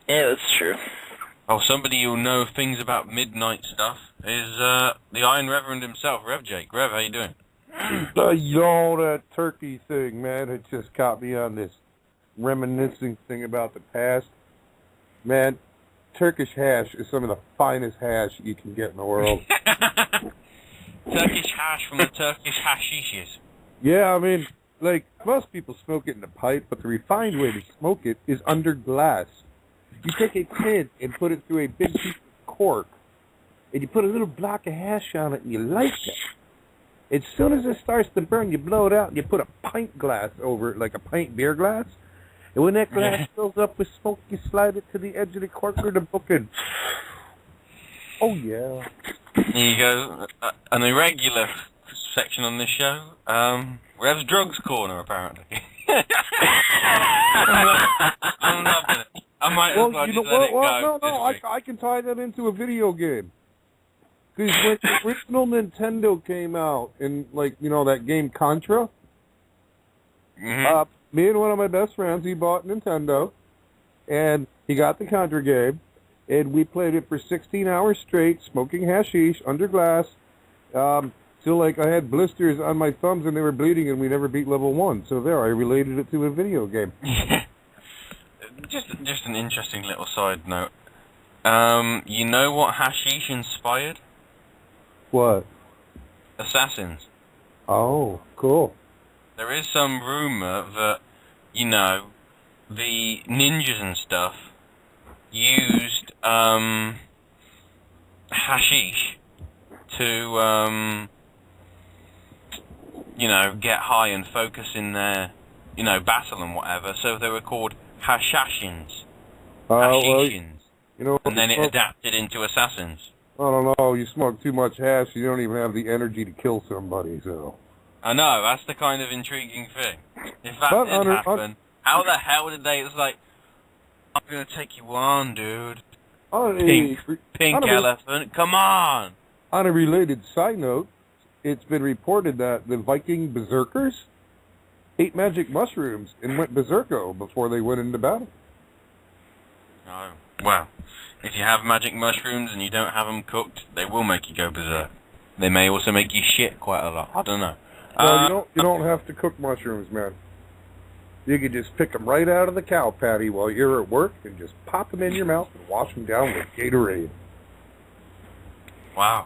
Yeah, that's true. Oh, somebody who'll know things about midnight stuff is the Iron Reverend himself, Rev Jake. Rev, how you doing? That turkey thing, man, it just caught me on this reminiscing thing about the past. Man, Turkish hash is some of the finest hash you can get in the world. Turkish hash from the Turkish hashishes. Yeah, I mean, like, most people smoke it in a pipe, but the refined way to smoke it is under glass. You take a tin and put it through a big piece of cork, and you put a little block of hash on it, and you light it. As soon as it starts to burn, you blow it out, and you put a pint glass over it, like a pint beer glass. And when that glass fills up with smoke, you slide it to the edge of the cork or the bucket. Oh, yeah. There you go. An irregular section on this show. Rev's Drugs Corner, apparently. I'm loving it. I might as well just let it go. No, I can tie that into a video game. Because when the original Nintendo came out, and, like, you know, that game Contra, me and one of my best friends, he bought Nintendo, and he got the Contra game, and we played it for 16 hours straight, smoking hashish under glass, till, like, I had blisters on my thumbs and they were bleeding, and we never beat level 1. So there, I related it to a video game. Just an interesting little side note. You know what hashish inspired? What? Assassins. Oh, cool. There is some rumor that, you know, the ninjas and stuff used hashish to, you know, get high and focus in their, you know, battle and whatever. So they were called hashashins. Well, you know, and then it adapted into assassins. I don't know. You smoke too much hash, you don't even have the energy to kill somebody. So. I know, that's the kind of intriguing thing. If that did happen, how the hell did they? It's like, I'm gonna take you on, dude. Pink elephant, come on! On a related side note, it's been reported that the Viking berserkers ate magic mushrooms and went berserko before they went into battle. Oh, well, if you have magic mushrooms and you don't have them cooked, they will make you go berserk. They may also make you shit quite a lot. I don't know. Well, you don't have to cook mushrooms, man. You can just pick them right out of the cow patty while you're at work and just pop them in your mouth and wash them down with Gatorade. Wow.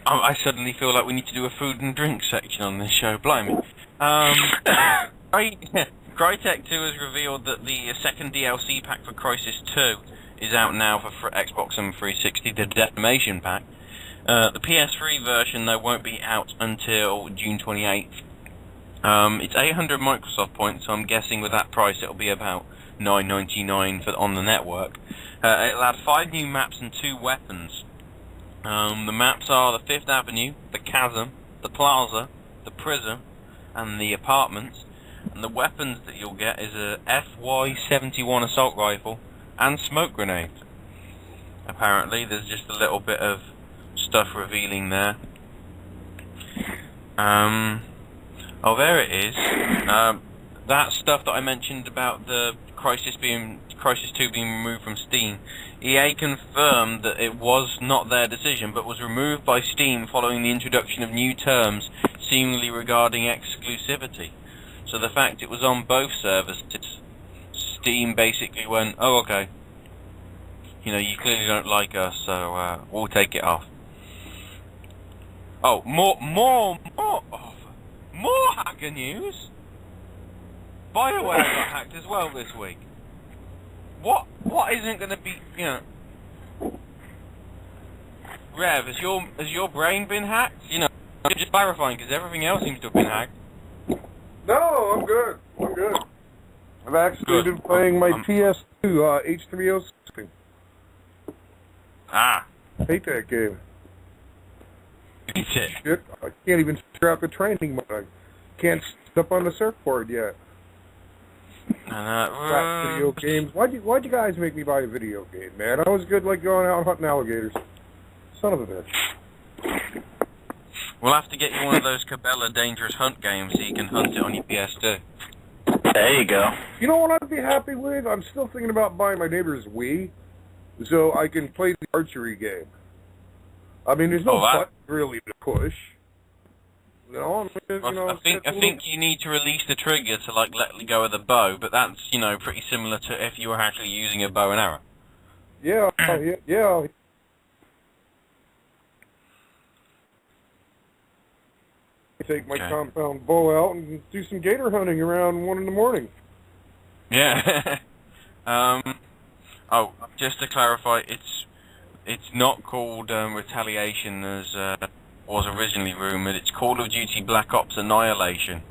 I suddenly feel like we need to do a food and drink section on this show. Blimey. Crytek 2 has revealed that the second DLC pack for Crysis 2 is out now for Xbox and 360, the Defamation Pack. The PS3 version, though, won't be out until June 28th. It's 800 Microsoft points, so I'm guessing with that price it'll be about $9.99 on the network. It'll add 5 new maps and 2 weapons. The maps are the 5th Avenue, the Chasm, the Plaza, the Prism, and the Apartments. And the weapons that you'll get is a FY-71 assault rifle and smoke grenades. Apparently, there's just a little bit of stuff revealing there. Oh, there it is. That stuff that I mentioned about the Crysis 2 being removed from Steam. EA confirmed that it was not their decision, but was removed by Steam following the introduction of new terms, seemingly regarding exclusivity. So the fact it was on both servers, Steam basically went, oh, okay. You know, you clearly don't like us, so we'll take it off. Oh, more hacker news. BioWare got hacked as well this week. What isn't going to be, you know? Rev, has your brain been hacked? You know, I'm just clarifying because everything else seems to have been hacked. No, I'm good. I'm good. I've actually been playing my PS2 H3O thing. Ah. Hate that game. Shit, I can't even strap a training mode. I can't step on the surfboard yet. Video games. Why'd you guys make me buy a video game, man? I was good like going out hunting alligators. Son of a bitch. We'll have to get you one of those Cabela Dangerous Hunt games so you can hunt it on your PS2. There you go. You know what I'd be happy with? I'm still thinking about buying my neighbor's Wii so I can play the archery game. I mean, there's no button really to push. No, I think you need to release the trigger to like let go of the bow, but that's pretty similar to if you were actually using a bow and arrow. Yeah. Take my compound bow out and do some gator hunting around 1 in the morning. Yeah. Oh, just to clarify, it's not called Retaliation as was originally rumored. It's Call of Duty Black Ops Annihilation.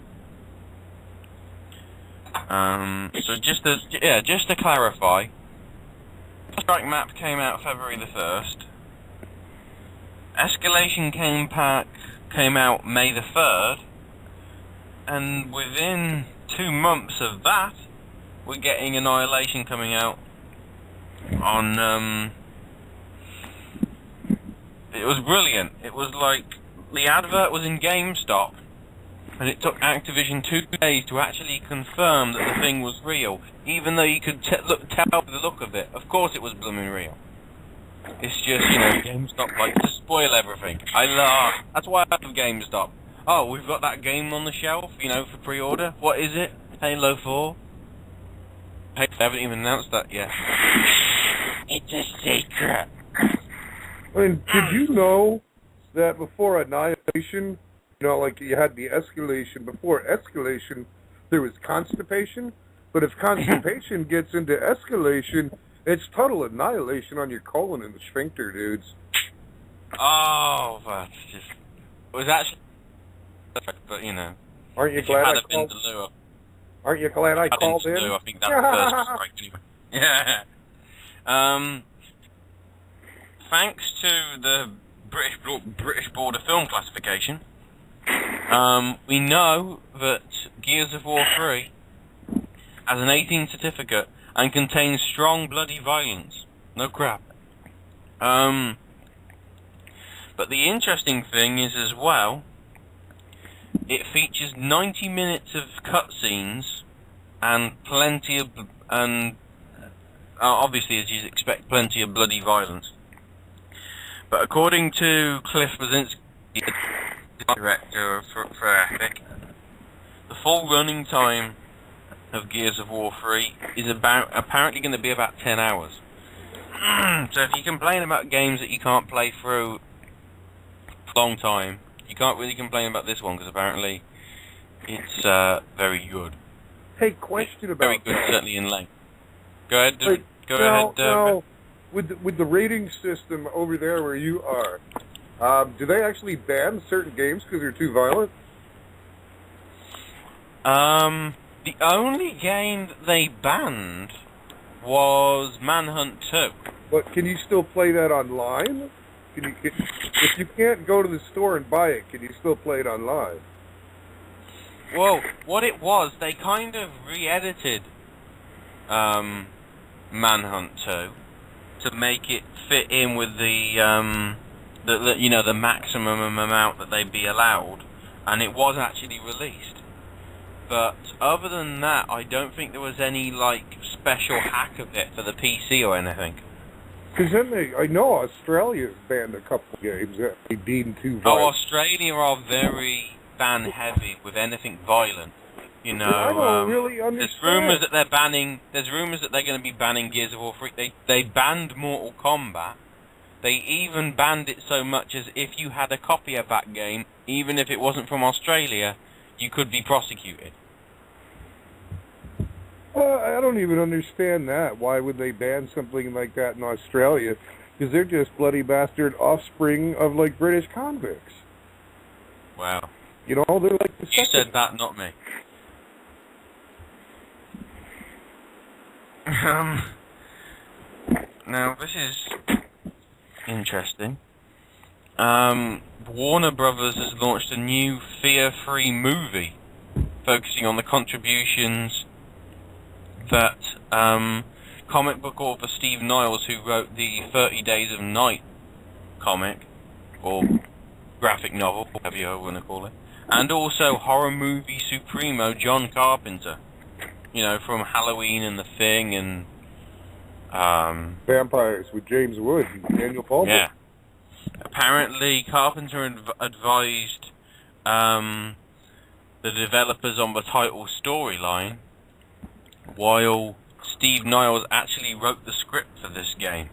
So just to clarify, the strike map came out February the 1st. Escalation came out May the 3rd, and within 2 months of that, we're getting Annihilation coming out on. It was brilliant. It was like the advert was in GameStop, and it took Activision 2 days to actually confirm that the thing was real, even though you could tell the look of it. Of course, it was blooming real. It's just, GameStop like to spoil everything. That's why I love GameStop. Oh, we've got that game on the shelf, for pre-order. What is it? Halo 4? Hey, I haven't even announced that yet. It's a secret. And did you know that before Annihilation, like you had the escalation, before escalation, there was constipation? But if constipation gets into escalation, it's total annihilation on your colon and the sphincter, dudes. Oh, that's just... It was actually... But, Aren't you glad I called? Aren't you glad I called in? I think that first strike anyway. Yeah. Thanks to the British Board of Film Classification, we know that Gears of War 3 has an 18 certificate and contains strong bloody violence. No crap. But the interesting thing is as well, it features 90 minutes of cutscenes and plenty of, obviously as you'd expect, plenty of bloody violence. But according to Cliff Blazinski, the director for Epic, the full running time of Gears of War 3 is apparently going to be about 10 hours. So if you complain about games that you can't play through a long time, you can't really complain about this one, because apparently it's very good. Hey, question about very good, certainly in length. Go ahead. Go ahead. Now, with the rating system over there where you are, do they actually ban certain games because they're too violent? The only game that they banned was Manhunt 2. But can you still play that online? If you can't go to the store and buy it, can you still play it online? Well, what it was, they kind of re-edited Manhunt 2 to make it fit in with the maximum amount that they'd be allowed, and it was actually released. But other than that, I don't think there was any special hack of it for the PC or anything. Because then I know Australia's banned a couple of games that they deemed too violent. Oh, Australia are very ban heavy with anything violent. I don't really understand. There's rumours that they're banning. There's rumours that they're going to be banning Gears of War 3. They banned Mortal Kombat. They even banned it so much as if you had a copy of that game, even if it wasn't from Australia, you could be prosecuted. I don't even understand that. Why would they ban something like that in Australia? Because they're just bloody bastard offspring of British convicts. Wow. They're like the You said that, not me. Now this is interesting. Warner Brothers has launched a new fear-free movie focusing on the contributions that comic book author Steve Niles, who wrote the 30 Days of Night comic, or graphic novel, whatever you want to call it, and also horror movie supremo John Carpenter, you know, from Halloween and The Thing and Vampires with James Woods and Daniel Palmer. Yeah. Apparently, Carpenter advised the developers on the title storyline, while Steve Niles actually wrote the script for this game.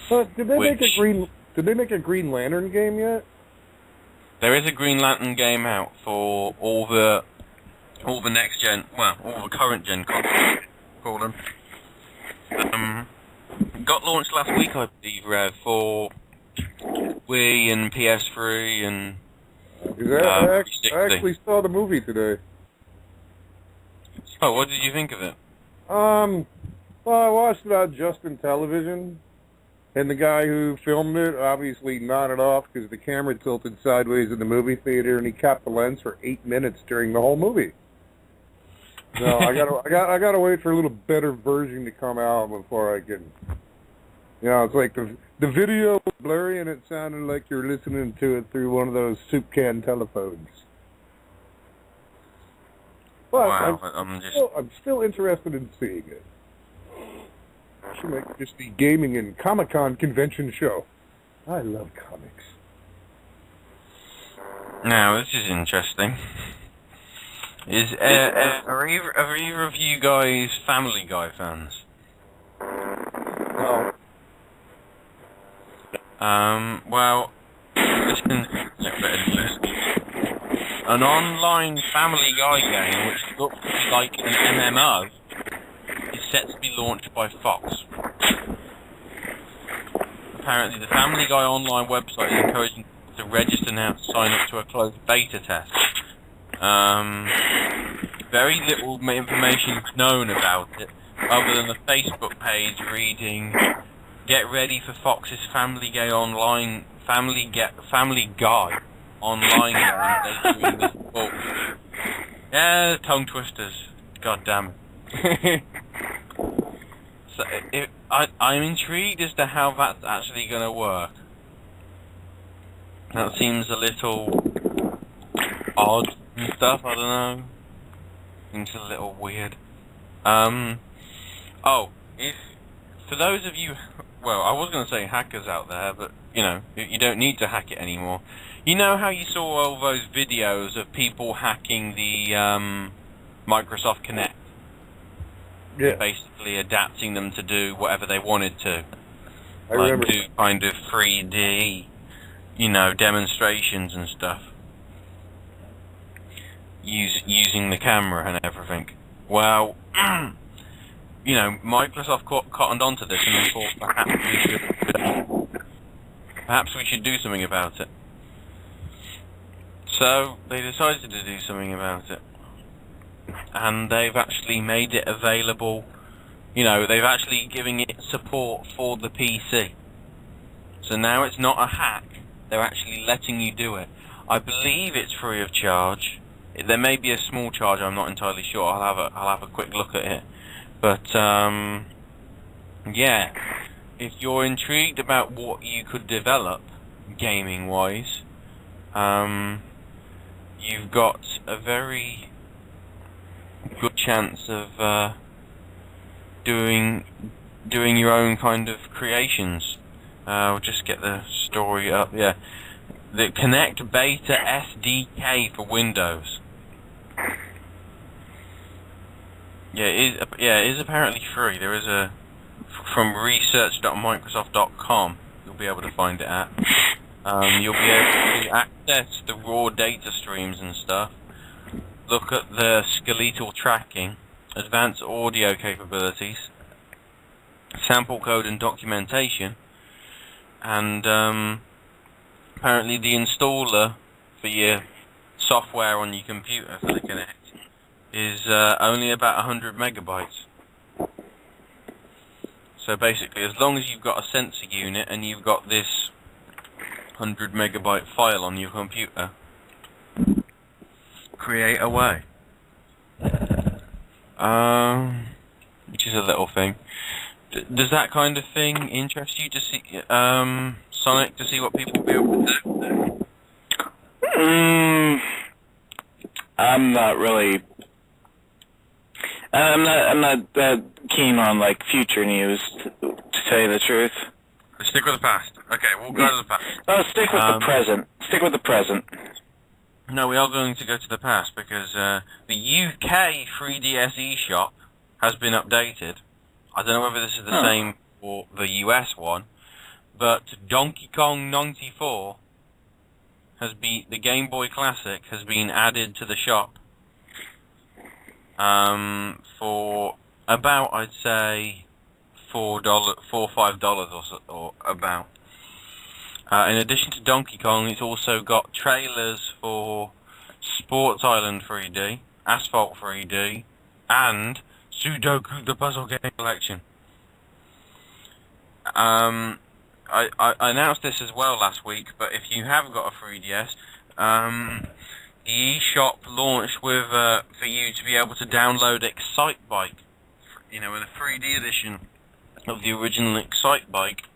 But did they make a Green Lantern game yet? There is a Green Lantern game out for all the next gen, well, all the current gen consoles, call them. Got launched last week, I believe, Rev, for Wii and PS3 and. I actually saw the movie today. Oh, what did you think of it? Well, I watched it on Justin Television, and the guy who filmed it obviously nodded off because the camera tilted sideways in the movie theater, and he capped the lens for 8 minutes during the whole movie. No, I gotta wait for a little better version to come out before I can. You know, it's like the video was blurry and it sounded like you're listening to it through one of those soup can telephones. But wow, I'm still interested in seeing it. Should make just the gaming and Comic-Con convention show. I love comics. Now, this is interesting. Are either of you guys Family Guy fans? No. Well, listen, an online Family Guy game, which looks like an MMO, is set to be launched by Fox. Apparently, the Family Guy online website is encouraging people to register now to sign up to a closed beta test. Very little information is known about it, other than the Facebook page reading, "Get ready for Fox's Family Guy online Family Guy online game later in this book." Yeah, tongue twisters. God damn it. So I'm intrigued as to how that's actually going to work. That seems a little odd and stuff. I don't know. Seems a little weird. For those of you, well, I was going to say hackers out there, but you know, you don't need to hack it anymore. You know how you saw all those videos of people hacking the Microsoft Kinect? Yeah. Basically adapting them to do whatever they wanted to. I remember. Do kind of 3D, you know, demonstrations and stuff. Using the camera and everything. Well, you know, Microsoft cottoned onto this and they thought perhaps we should do something about it. So they decided to do something about it. And they've actually made it available, you know, they've actually given it support for the PC. So now it's not a hack, they're actually letting you do it. I believe it's free of charge. There may be a small charge, I'm not entirely sure. I'll have a quick look at it. But yeah, if you're intrigued about what you could develop gaming wise, you've got a very good chance of doing your own kind of creations. I'll just get the story up. Yeah, the Kinect Beta SDK for Windows. Yeah, it is apparently free. There is a from research.microsoft.com. You'll be able to find it at. You'll be able to access the raw data streams and stuff. Look at the skeletal tracking, advanced audio capabilities, sample code and documentation, and apparently the installer for your software on your computer for the Kinect is only about 100 megabytes. So basically, as long as you've got a sensor unit and you've got this 100 megabyte file on your computer, create away. Which is a little thing. Does that kind of thing interest you to see, Sonic, to see what people will be able to do? I'm not really. I'm not that keen on like future news, to tell you the truth. Stick with the past. Okay, we'll go to the past. Oh, stick with the present. Stick with the present. No, we are going to go to the past because the UK 3DS eShop has been updated. I don't know whether this is the same for the US one, but Donkey Kong 94 has been, the Game Boy Classic has been added to the shop for about, I'd say, $4, $5 or so, or about. In addition to Donkey Kong, it's also got trailers for Sports Island 3D, Asphalt 3D, and Sudoku the Puzzle Game Collection. I announced this as well last week, but if you have got a 3DS, the eShop launched with for you to be able to download Excite Bike, in a 3D edition of the original Excite Bike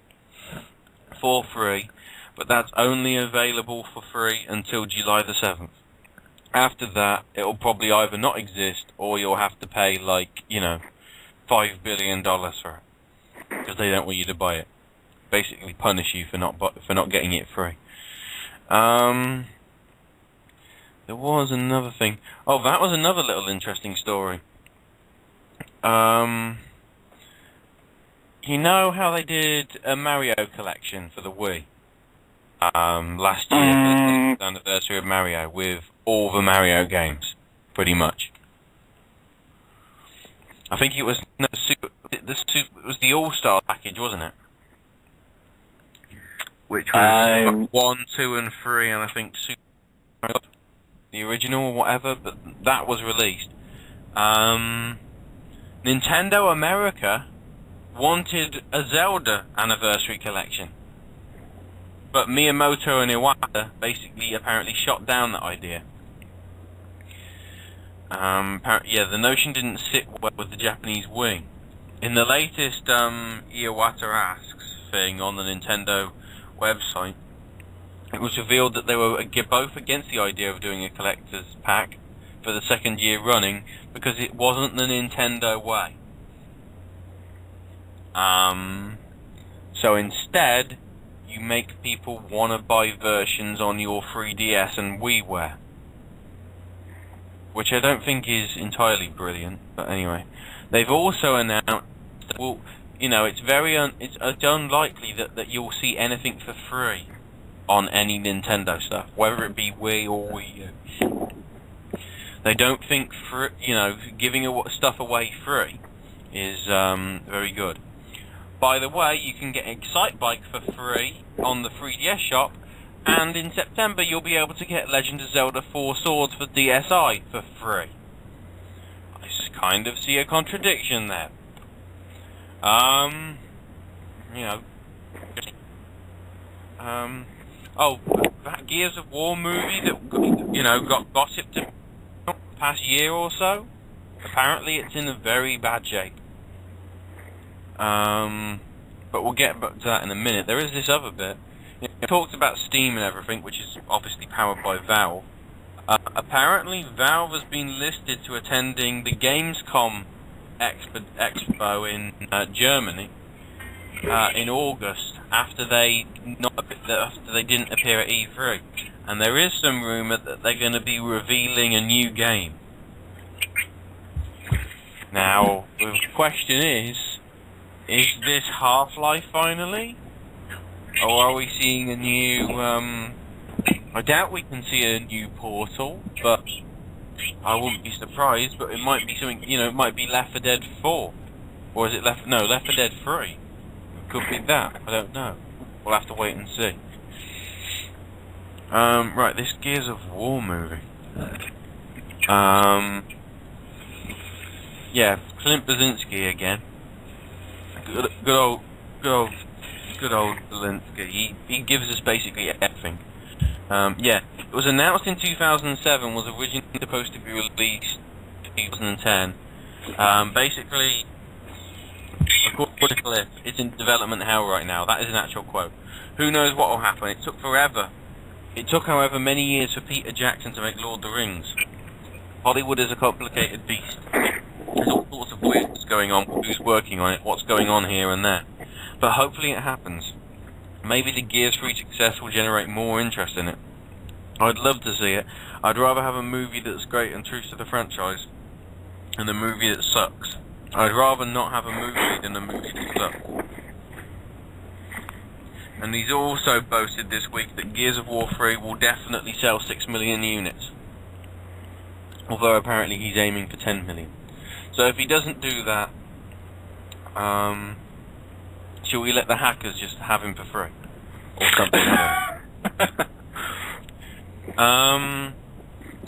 for free, but that's only available for free until July the 7th. After that, it'll probably either not exist, or you'll have to pay, like, $5 billion for it, because they don't want you to buy it. Basically punish you for not getting it free. There was another thing. Oh, that was another little interesting story. You know how they did a Mario collection for the Wii? Last year, for the anniversary of Mario, with all the Mario games, pretty much. I think it was it was the All-Star package, wasn't it? Which was 1, 2, and 3, and I think Super Mario, the original or whatever, but that was released. Nintendo America wanted a Zelda anniversary collection, but Miyamoto and Iwata basically apparently shot down that idea. The notion didn't sit well with the Japanese wing. In the latest Iwata Asks thing on the Nintendo website, it was revealed that they were both against the idea of doing a collector's pack for the second year running because it wasn't the Nintendo way. So instead, you make people want to buy versions on your 3DS and WiiWare, which I don't think is entirely brilliant, but anyway. They've also announced that, well, it's unlikely that you'll see anything for free on any Nintendo stuff, whether it be Wii or Wii U. They don't think giving stuff away free is very good. By the way, you can get Excite Bike for free on the 3DS shop, and in September you'll be able to get Legend of Zelda 4 Swords for DSi for free. I kind of see a contradiction there. That Gears of War movie that got gossiped in the past year or so, apparently it's in a very bad shape. But we'll get back to that in a minute. There is this other bit. We talked about Steam and everything, which is obviously powered by Valve. Apparently, Valve has been listed to attending the Gamescom Expo in Germany in August after they didn't appear at E3, and there is some rumor that they're going to be revealing a new game. Now, the question is this Half-Life finally? Or are we seeing a new, I doubt we can see a new Portal, but I wouldn't be surprised, but it might be something, it might be Left 4 Dead 4. Or is it Left 4 Dead 3? It could be that, I don't know. We'll have to wait and see. Right, this Gears of War movie. Yeah, Clint Blazinski again. good old Zelensky. He gives us basically everything. Yeah, it was announced in 2007, was originally supposed to be released in 2010. Basically, according to Cliff, it's in development hell right now. That is an actual quote. Who knows what will happen? It took forever. It took, however, many years for Peter Jackson to make Lord of the Rings. Hollywood is a complicated beast. There's all sorts of weirdness going on, who's working on it, what's going on here and there. But hopefully it happens. Maybe the Gears 3 success will generate more interest in it. I'd love to see it. I'd rather have a movie that's great and true to the franchise than a movie that sucks. I'd rather not have a movie than a movie that sucks. And he's also boasted this week that Gears of War 3 will definitely sell 6 million units. Although apparently he's aiming for 10 million. So if he doesn't do that, shall we let the hackers just have him for free? Or something like that.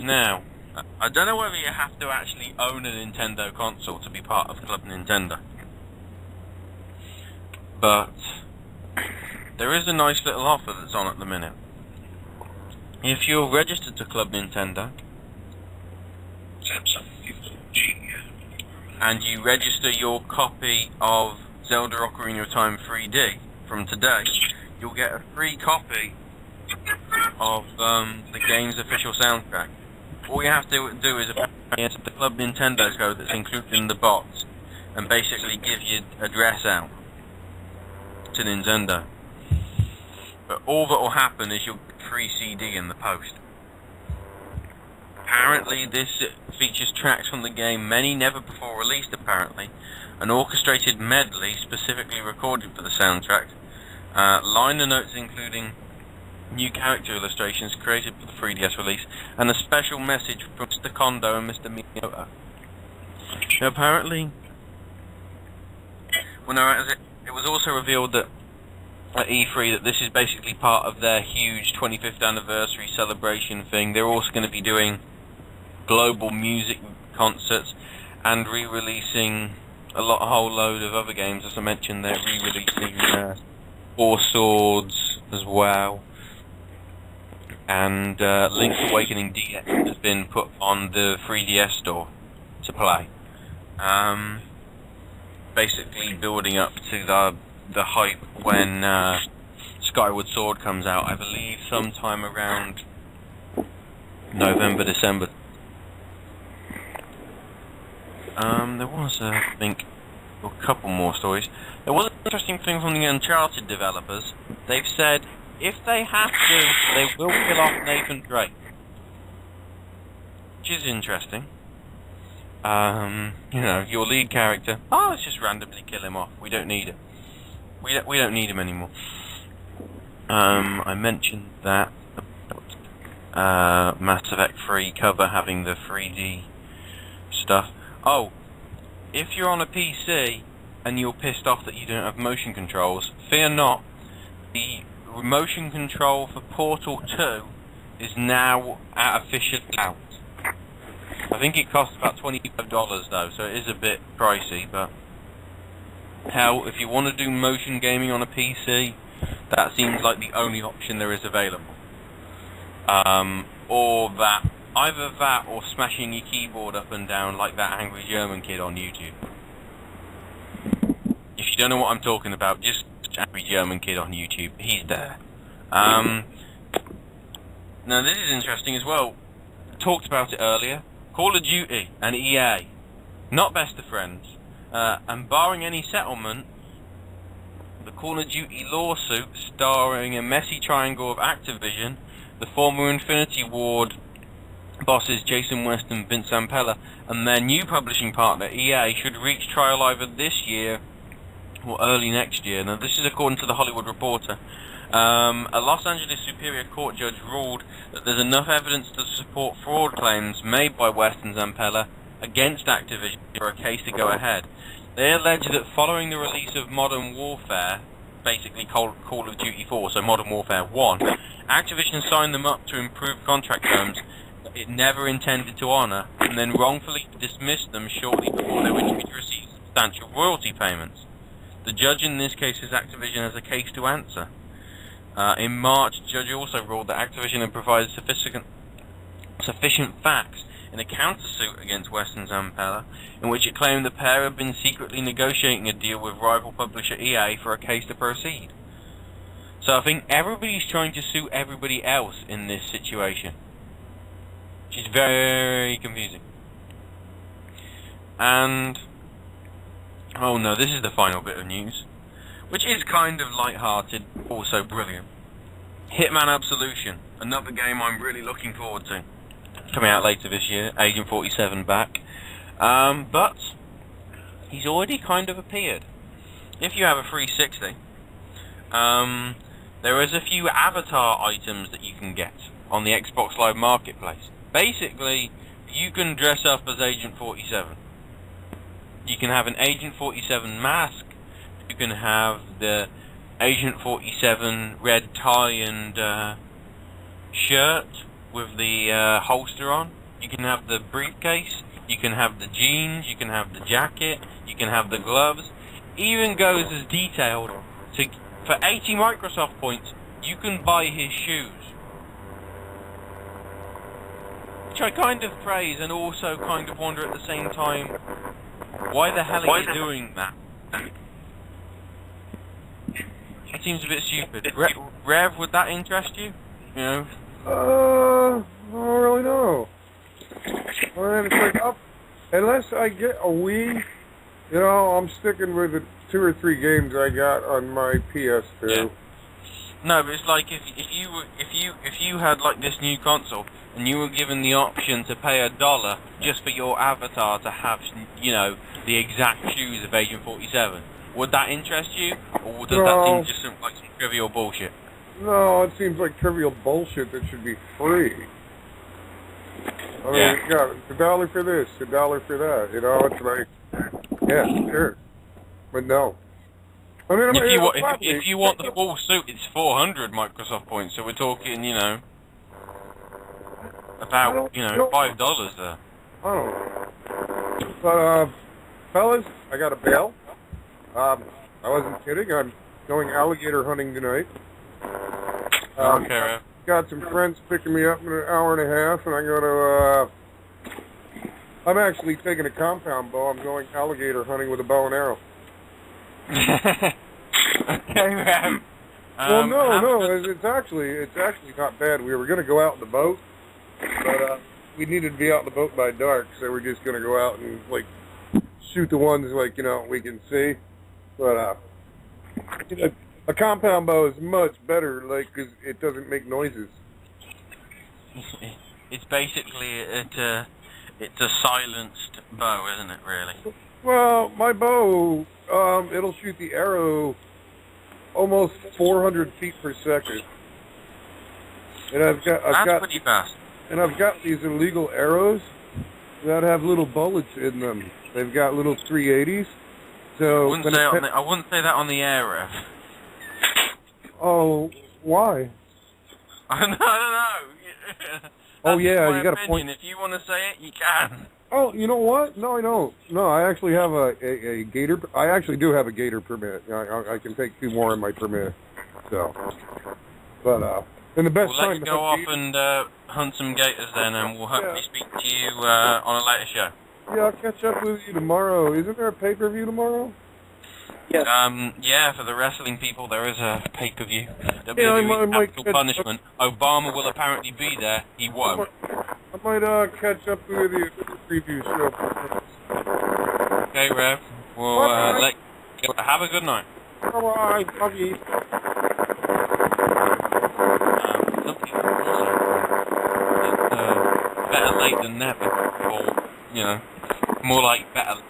Now, I don't know whether you have to actually own a Nintendo console to be part of Club Nintendo. But there is a nice little offer that's on at the minute. If you're registered to Club Nintendo, and you register your copy of Zelda Ocarina of Time 3D from today, you'll get a free copy of the game's official soundtrack. All you have to do is enter the Club Nintendo code that's included in the box and basically give your address out to Nintendo. But all that will happen is you'll get a free CD in the post. Apparently this features tracks from the game, many never before released apparently, an orchestrated medley specifically recorded for the soundtrack, liner notes including new character illustrations created for the 3DS release, and a special message from Mr. Kondo and Mr. Miyamoto. Now, apparently, it was also revealed that at E3 that this is basically part of their huge 25th anniversary celebration thing. They're also going to be doing global music concerts and re-releasing a whole load of other games. As I mentioned, they're re-releasing Four Swords as well, and Link's Awakening DX has been put on the 3DS store to play. Basically building up to the hype when Skyward Sword comes out, I believe sometime around November, December. There was, I think, a couple more stories. There was an interesting thing from the Uncharted developers. They've said if they have to, they will kill off Nathan Drake, which is interesting. You know, your lead character. Oh, let's just randomly kill him off. We don't need it. We don't need him anymore. I mentioned that about Mass Effect 3 cover having the 3D stuff. Oh, if you're on a PC and you're pissed off that you don't have motion controls, fear not. The motion control for Portal 2 is now officially out. I think it costs about $25 though, so it is a bit pricey, but hell, if you want to do motion gaming on a PC, that seems like the only option there is available. Or that, either that or smashing your keyboard up and down like that angry German kid on YouTube. If you don't know what I'm talking about, just angry German kid on YouTube, he's there. Now this is interesting as well. Talked about it earlier. Call of Duty and EA, not best of friends, and barring any settlement, the Call of Duty lawsuit starring a messy triangle of Activision, the former Infinity Ward bosses Jason West and Vince Zampella, and their new publishing partner EA should reach trial either this year or early next year. Now this is according to the Hollywood Reporter. A Los Angeles Superior Court judge ruled that there's enough evidence to support fraud claims made by West and Zampella against Activision for a case to go ahead. They allege that following the release of Modern Warfare, basically Call of Duty 4, so Modern Warfare 1, Activision signed them up to improve contract terms that it never intended to honour, and then wrongfully dismissed them shortly before they were due to receive substantial royalty payments. The judge in this case is Activision has a case to answer. In March, the judge also ruled that Activision had provided sufficient facts in a countersuit against Western Zampella, in which it claimed the pair had been secretly negotiating a deal with rival publisher EA for a case to proceed. So I think everybody's trying to sue everybody else in this situation, which is very confusing. And oh no, this is the final bit of news, which is kind of light-hearted, also brilliant. Hitman Absolution, another game I'm really looking forward to, coming out later this year. Agent 47 back, but he's already kind of appeared. If you have a 360, there is a few avatar items that you can get on the Xbox Live Marketplace. Basically, you can dress up as Agent 47. You can have an Agent 47 mask. You can have the Agent 47 red tie and shirt with the holster on. You can have the briefcase. You can have the jeans. You can have the jacket. You can have the gloves. Even goes as detailed to, for 80 Microsoft points, you can buy his shoes. Which I kind of praise and also kind of wonder at the same time, why the hell are you doing that? That seems a bit stupid. Rev, would that interest you? You know? I don't really know. Unless I get a Wii, you know, I'm sticking with the 2 or 3 games I got on my PS2. Yeah. No, but it's like if you had like this new console and you were given the option to pay $1 just for your avatar to have, you know, the exact shoes of Agent 47. Would that interest you, or does that seem just like some trivial bullshit? No, it seems like trivial bullshit that should be free. I mean, yeah, it's $1 for this, $1 for that. You know, it's like, yeah, sure, but no. I mean, if you want the full suit, it's 400 Microsoft points. So we're talking, you know, about $5 there. I don't know. But fellas, I got a bail. I wasn't kidding. I'm going alligator hunting tonight. Okay. Got some friends picking me up in an hour and a half, and I'm going to. I'm actually taking a compound bow. I'm going alligator hunting with a bow and arrow. Okay, man. Well, no, it's actually not bad. We were going to go out in the boat, but we needed to be out in the boat by dark, so we're just going to go out and like shoot the ones like we can see. But a compound bow is much better, like, 'cause it doesn't make noises. It's basically it's a silenced bow, isn't it? Really? Well, my bow, it'll shoot the arrow almost 400 feet per second. And That's pretty fast. And I've got these illegal arrows that have little bullets in them. They've got little 380s. So I wouldn't say that on the air, Rev. Oh, why? I don't know. Oh yeah, you got a point. If you want to say it, you can. Oh, you know what? No, I don't. No, I actually have a gator. I actually do have a gator permit. I can take 2 more in my permit. So, but and the best well, time. Let's go off and hunt some gators then, and we'll hopefully speak to you on a later show. Yeah, I'll catch up with you tomorrow. Isn't there a pay-per-view tomorrow? Yes. Yeah, for the wrestling people, there is a pay-per-view. I might Capital Punishment. Obama will apparently be there. He won't. I might catch up with you at the preview show. Okay, Rev. Well, have a good night. Bye-bye. Love you. Better late than never. Or, you know, more like better.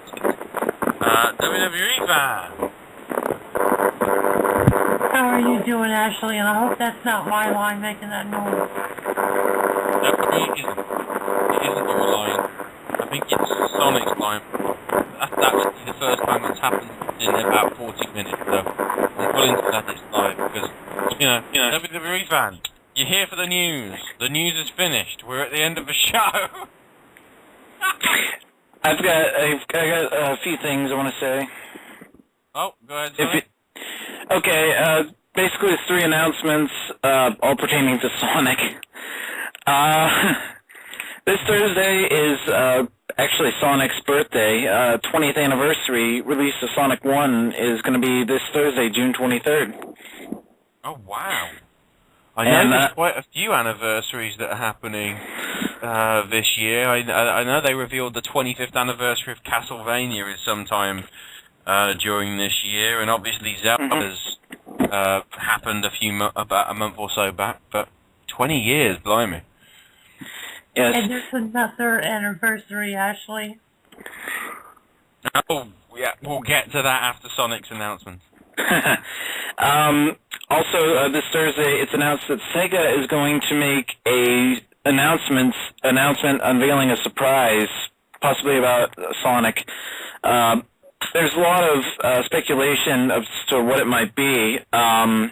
WWE fan. How are you doing, Ashley? And I hope that's not my line making that noise. It isn't your line. I think it's Sonic's line. That's the first time it's happened in about 40 minutes, so I'm willing to let this live because, you know, WWE fan, you're here for the news. The news is finished. We're at the end of the show. I've got a few things I want to say. Oh, go ahead, Okay, basically it's 3 announcements, all pertaining to Sonic. This Thursday is actually Sonic's birthday. 20th anniversary release of Sonic 1 is going to be this Thursday, June 23rd. Oh, wow. I know there's quite a few anniversaries that are happening this year. I know they revealed the 25th anniversary of Castlevania is sometime during this year, and obviously Zelda's happened about a month or so back, but 20 years, blimey. Yes. And there's another anniversary, Ashley. Oh, yeah, we'll get to that after Sonic's announcement. Also, this Thursday, it's announced that Sega is going to make a announcement unveiling a surprise, possibly about Sonic. There's a lot of speculation as to what it might be. A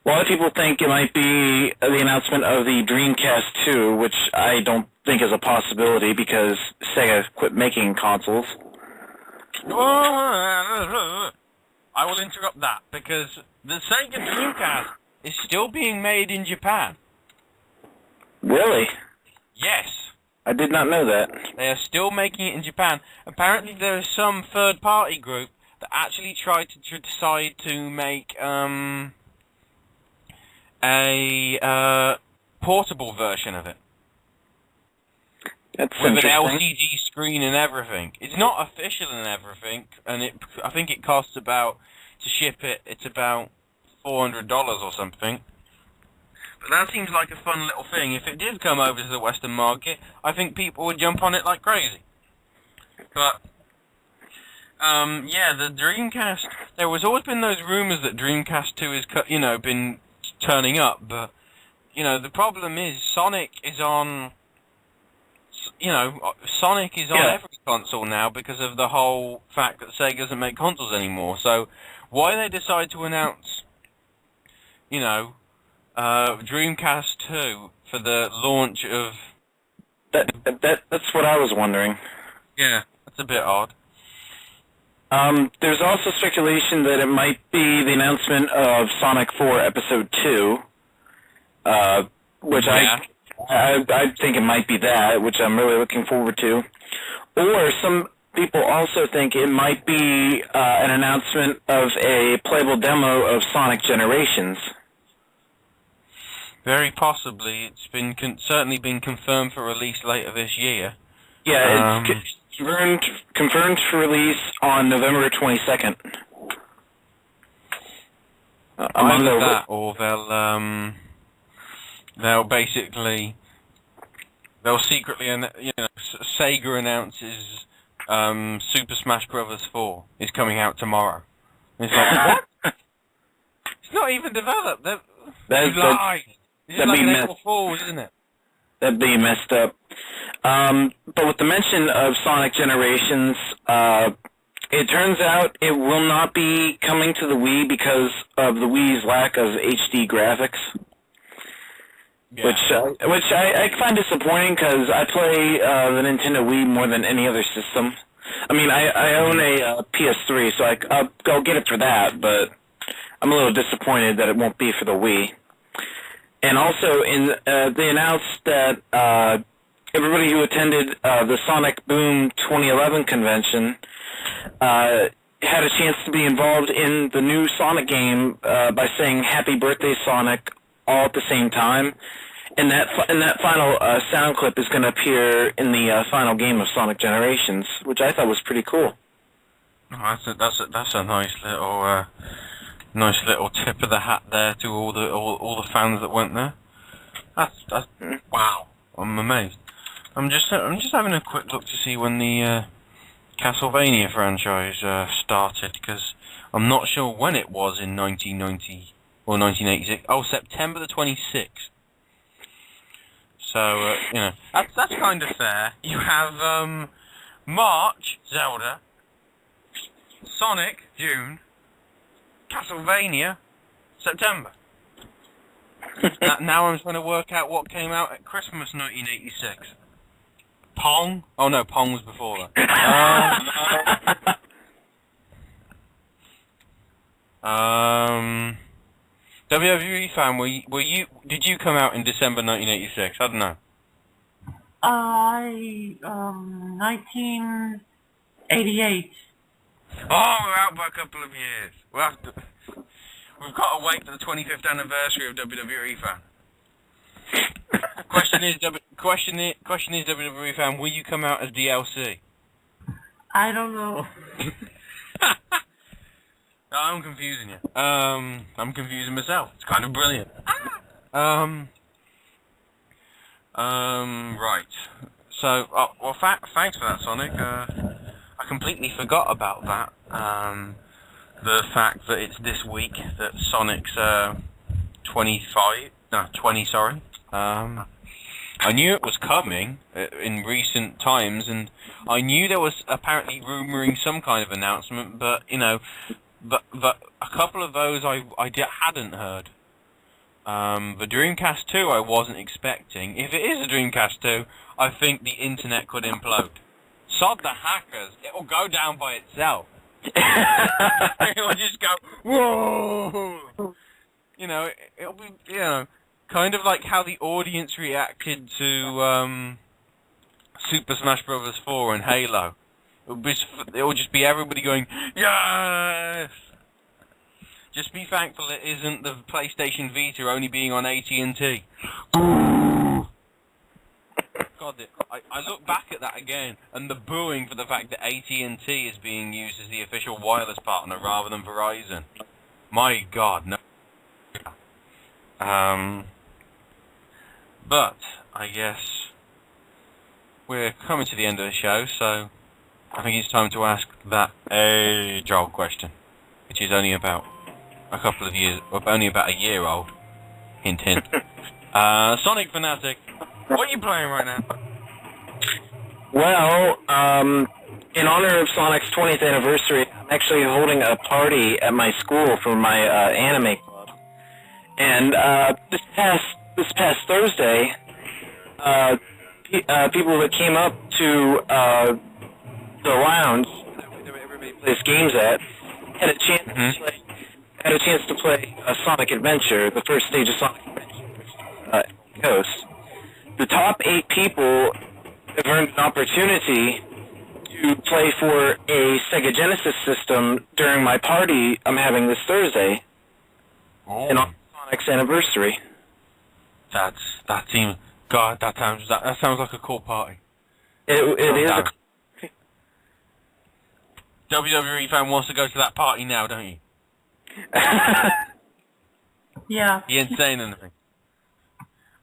lot of people think it might be the announcement of the Dreamcast 2, which I don't think is a possibility because Sega quit making consoles. I will interrupt that because the Sega Dreamcast is still being made in Japan. Really? Yes. I did not know that. They are still making it in Japan. Apparently there is some third-party group that actually tried to decide to make a portable version of it. That's with an interesting. LCD screen and everything. It's not official and everything, and I think it costs about, to ship it, it's about $400 or something. But that seems like a fun little thing. If it did come over to the Western market, I think people would jump on it like crazy. But, yeah, the Dreamcast, there was always been those rumors that Dreamcast 2 is, been turning up, but, the problem is Sonic is on... Sonic is on every console now because of the whole fact that Sega doesn't make consoles anymore. So, why they decide to announce, Dreamcast 2 for the launch of... That's what I was wondering. Yeah, that's a bit odd. There's also speculation that it might be the announcement of Sonic 4 Episode 2, which I think it might be that, which I'm really looking forward to. Or some people also think it might be an announcement of a playable demo of Sonic Generations. Very possibly. It's been certainly been confirmed for release later this year. Yeah, it's confirmed for release on November 22nd. Either that, or they'll secretly, Sega announces Super Smash Bros. 4 is coming out tomorrow. And it's like, what? It's not even developed. That'd be like an April Fool's, isn't it? That'd be messed up. But with the mention of Sonic Generations, it turns out it will not be coming to the Wii because of the Wii's lack of HD graphics. Yeah. Which I find disappointing because I play the Nintendo Wii more than any other system. I mean, I own a PS3, so I'll get it for that, but I'm a little disappointed that it won't be for the Wii. And also, they announced that everybody who attended the Sonic Boom 2011 convention had a chance to be involved in the new Sonic game by saying "Happy Birthday, Sonic" all at the same time. And that final sound clip is going to appear in the final game of Sonic Generations, which I thought was pretty cool. Oh, that's a nice little tip of the hat there to all the fans that went there. That's wow! I'm amazed. I'm just having a quick look to see when the Castlevania franchise started, because I'm not sure when it was in 1990 or 1986. Oh, September the 26th. So that's kind of fair. You have March Zelda, Sonic June, Castlevania September. Now I'm trying to work out what came out at Christmas 1986. Pong? Oh no, Pong was before that. WWE fan, did you come out in December 1986? I don't know. 1988. Oh, we're out by a couple of years. We've got to wait for the 25th anniversary of WWE fan. Question is, WWE fan, will you come out as DLC? I don't know. No, I'm confusing you. I'm confusing myself. It's kind of brilliant. Right. So, well, thanks for that, Sonic. I completely forgot about that. The fact that it's this week that Sonic's 20, sorry. I knew it was coming in recent times, and I knew there was apparently rumouring some kind of announcement, but, you know, but a couple of those I hadn't heard. The Dreamcast 2 I wasn't expecting. If it is a Dreamcast 2, I think the internet could implode. Sod the hackers, it'll go down by itself. It'll just go, whoa! You know, it'll be, you know, kind of like how the audience reacted to Super Smash Bros. 4 and Halo. It'll just be everybody going, yes! Just be thankful it isn't the PlayStation Vita only being on AT&T. God, I look back at that again, and the booing for the fact that AT&T is being used as the official wireless partner rather than Verizon. My God, no. But I guess we're coming to the end of the show, so I think it's time to ask that age-old question, which is only about a couple of years, only about a year old. Hint, hint. Sonic Fanatic, what are you playing right now? Well, in honor of Sonic's 20th anniversary, I'm actually holding a party at my school for my anime club. And this past Thursday, people that came up to the lounge that everybody plays games at had a chance to play Sonic Adventure, the first stage of Sonic Adventure, Ghost. The top 8 people have earned an opportunity to play for a Sega Genesis system during my party I'm having this Thursday. Oh. And on Sonic's anniversary. That seems, God, that sounds like a cool party. It is a WWE fan wants to go to that party now, don't you? Yeah. He ain't saying anything.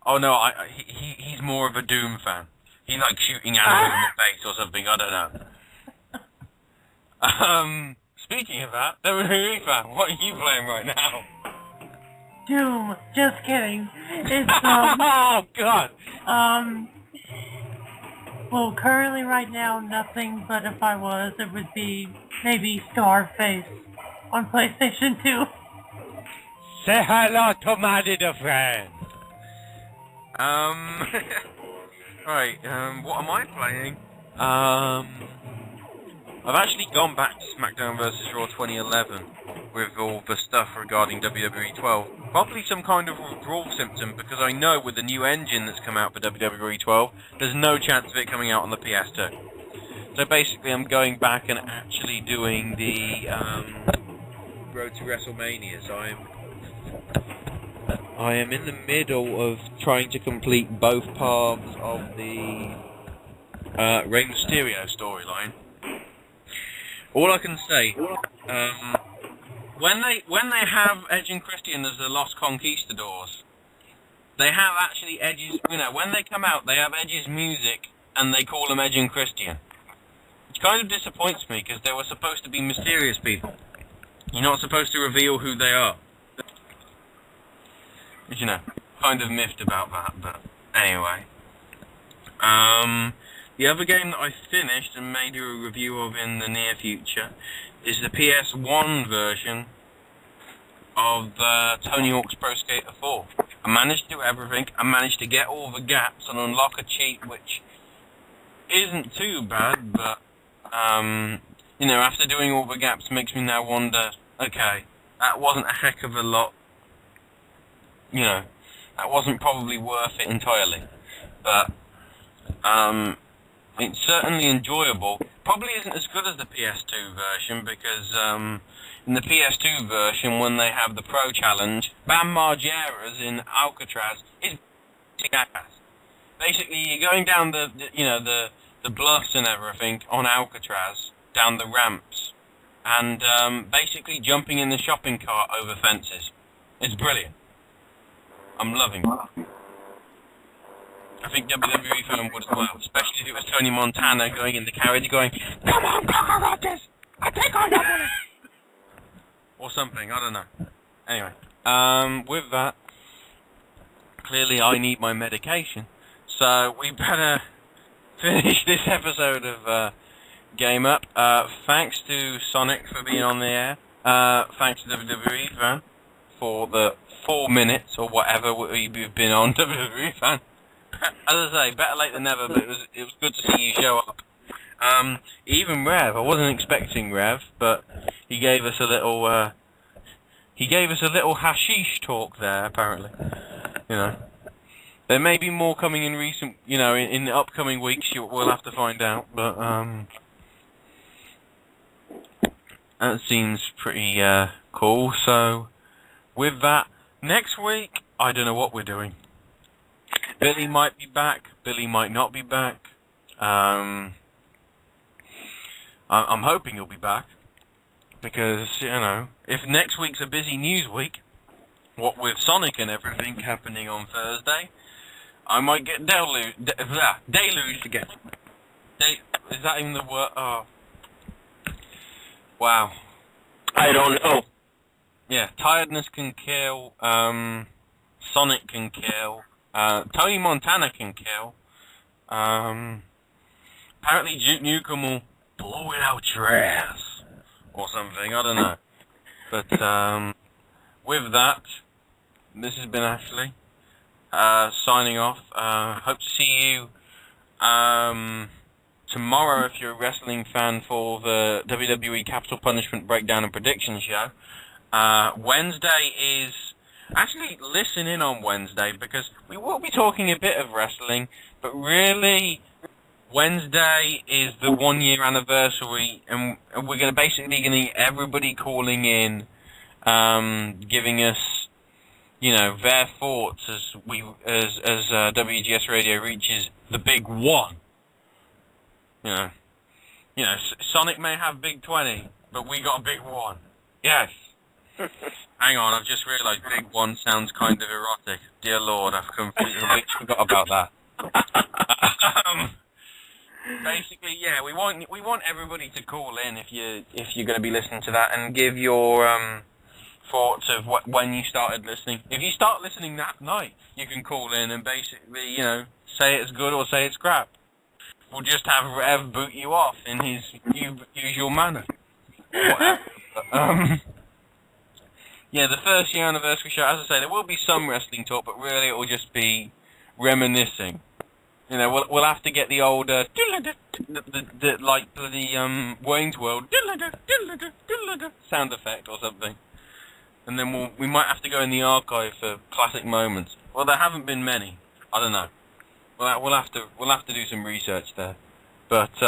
Oh no, he's more of a Doom fan. He's like shooting animals in the face or something, I don't know. Speaking of that, WWE fan, what are you playing right now? Doom. Just kidding. It's, oh, God! Well, currently right now, nothing, but if I was, it would be maybe Scarface on PlayStation 2. Say hello to my little friend. Right, what am I playing? I've actually gone back to SmackDown vs. Raw 2011 with all the stuff regarding WWE 12. Probably some kind of withdrawal symptom, because I know with the new engine that's come out for WWE 12, there's no chance of it coming out on the PS2. So basically I'm going back and actually doing the Road to WrestleMania. So I am in the middle of trying to complete both parts of the Rey Mysterio storyline. All I can say, when they have Edge and Christian as the Lost Conquistadors, they have actually Edge's, you know, when they come out, they have Edge's music, and they call them Edge and Christian. Which kind of disappoints me, because they were supposed to be mysterious people. You're not supposed to reveal who they are. You know, kind of miffed about that, but anyway. The other game that I finished and may do a review of in the near future is the PS1 version of Tony Hawk's Pro Skater 4. I managed to do everything. I managed to get all the gaps and unlock a cheat, which isn't too bad, but, you know, after doing all the gaps makes me now wonder, okay, that wasn't a heck of a lot. You know, that wasn't probably worth it entirely. But it's certainly enjoyable. Probably isn't as good as the PS2 version because in the PS2 version, when they have the Pro Challenge, Bam Margera's in Alcatraz is ass. Basically, you're going down the bluffs and everything on Alcatraz, down the ramps, and basically jumping in the shopping cart over fences. It's brilliant. I'm loving it. I think WWE fan would as well, especially if it was Tony Montana going in the carriage going, "Come on, cockroaches! I think I know it!" Or something, I don't know. Anyway, with that, clearly I need my medication, so we better finish this episode of Game Up. Thanks to Sonic for being on the air. Thanks to WWE fan for the 4 minutes or whatever we've been on. WWE fan. As I say, better late than never, but it was good to see you show up. Even Rev, I wasn't expecting Rev, but he gave us a little hashish talk there. Apparently, you know, there may be more coming in recent, in the upcoming weeks. We'll have to find out, but that seems pretty cool. So, with that, next week, I don't know what we're doing. Billy might be back. Billy might not be back. I'm hoping he'll be back because if next week's a busy news week, what with Sonic and everything happening on Thursday, I might get deluged again. Is that even the word? Oh, wow. I don't know. Yeah, tiredness can kill. Sonic can kill. Tony Montana can kill. Apparently Duke Nukem will blow it out your ass. Or something, I don't know. But, with that, this has been Ashley, signing off. Hope to see you, tomorrow if you're a wrestling fan for the WWE Capital Punishment Breakdown and Prediction Show. Wednesday is... Actually, listen in on Wednesday, because we will be talking a bit of wrestling, but really, Wednesday is the 1 year anniversary, and we're going to get everybody calling in, giving us, their thoughts as WGS Radio reaches the big one. Sonic may have big 20, but we got a big one. Yes. Hang on, I've just realised Big One sounds kind of erotic. Dear Lord, I've completely forgot about that. Basically, yeah, we want everybody to call in if you're going to be listening to that and give your thoughts of when you started listening. If you start listening that night, you can call in and basically, say it's good or say it's crap. We'll just have Rev boot you off in his usual manner. Whatever. Yeah, the first year anniversary show, as I say, there will be some wrestling talk, but really it will just be reminiscing. We'll have to get the old, like the Wayne's World sound effect or something. And then we might have to go in the archive for classic moments. Well, there haven't been many. I don't know. We'll have to do some research there. But,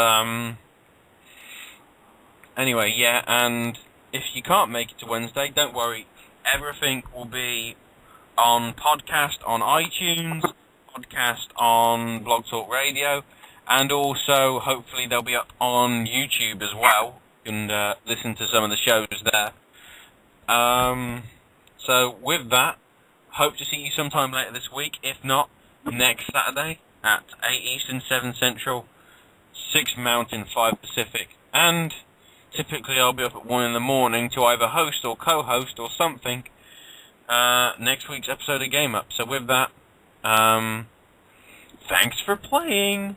anyway, yeah, and if you can't make it to Wednesday, don't worry. Everything will be on podcast on iTunes, podcast on Blog Talk Radio, and also hopefully they'll be up on YouTube as well. You can listen to some of the shows there. So with that, hope to see you sometime later this week. If not, next Saturday at 8 Eastern, 7 Central, 6 Mountain, 5 Pacific, and typically I'll be up at 1 in the morning to either host or co-host or something next week's episode of Game Up. So with that, thanks for playing.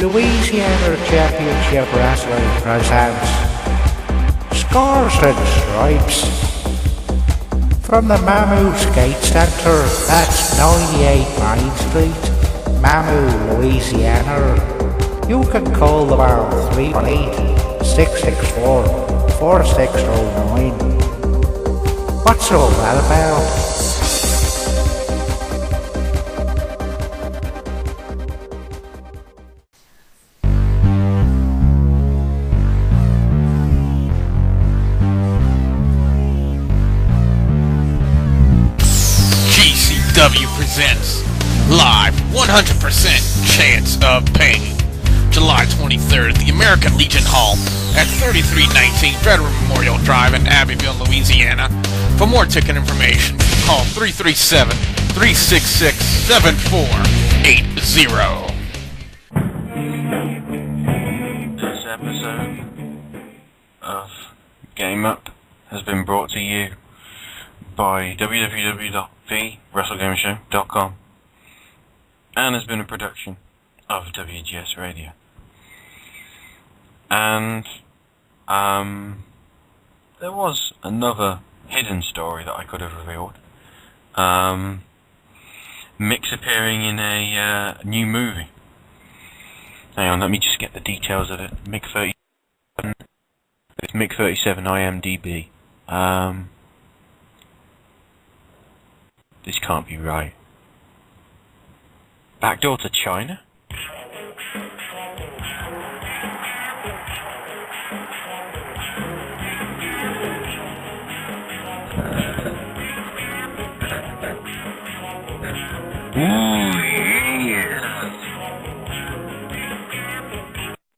Louisiana Championship Wrestling presents Scores and Stripes from the Mammoth Skate Center. That's 98 Main Street, Mammoth, Louisiana. You can call the bar 318-664-4609. What's all that about? GCW presents live 100% chance of pain. July 23rd at the American Legion Hall at 3319 Veteran Memorial Drive in Abbeville, Louisiana. For more ticket information, call 337-366-7480. This episode of GameUP has been brought to you by www.thewrestlegamershow.com and has been a production of WGS Radio. And there was another hidden story that I could have revealed. Mick's appearing in a new movie. Hang on, let me just get the details of it. Mick 37. It's Mick 37 IMDb. This can't be right. Backdoor to China? Ooh,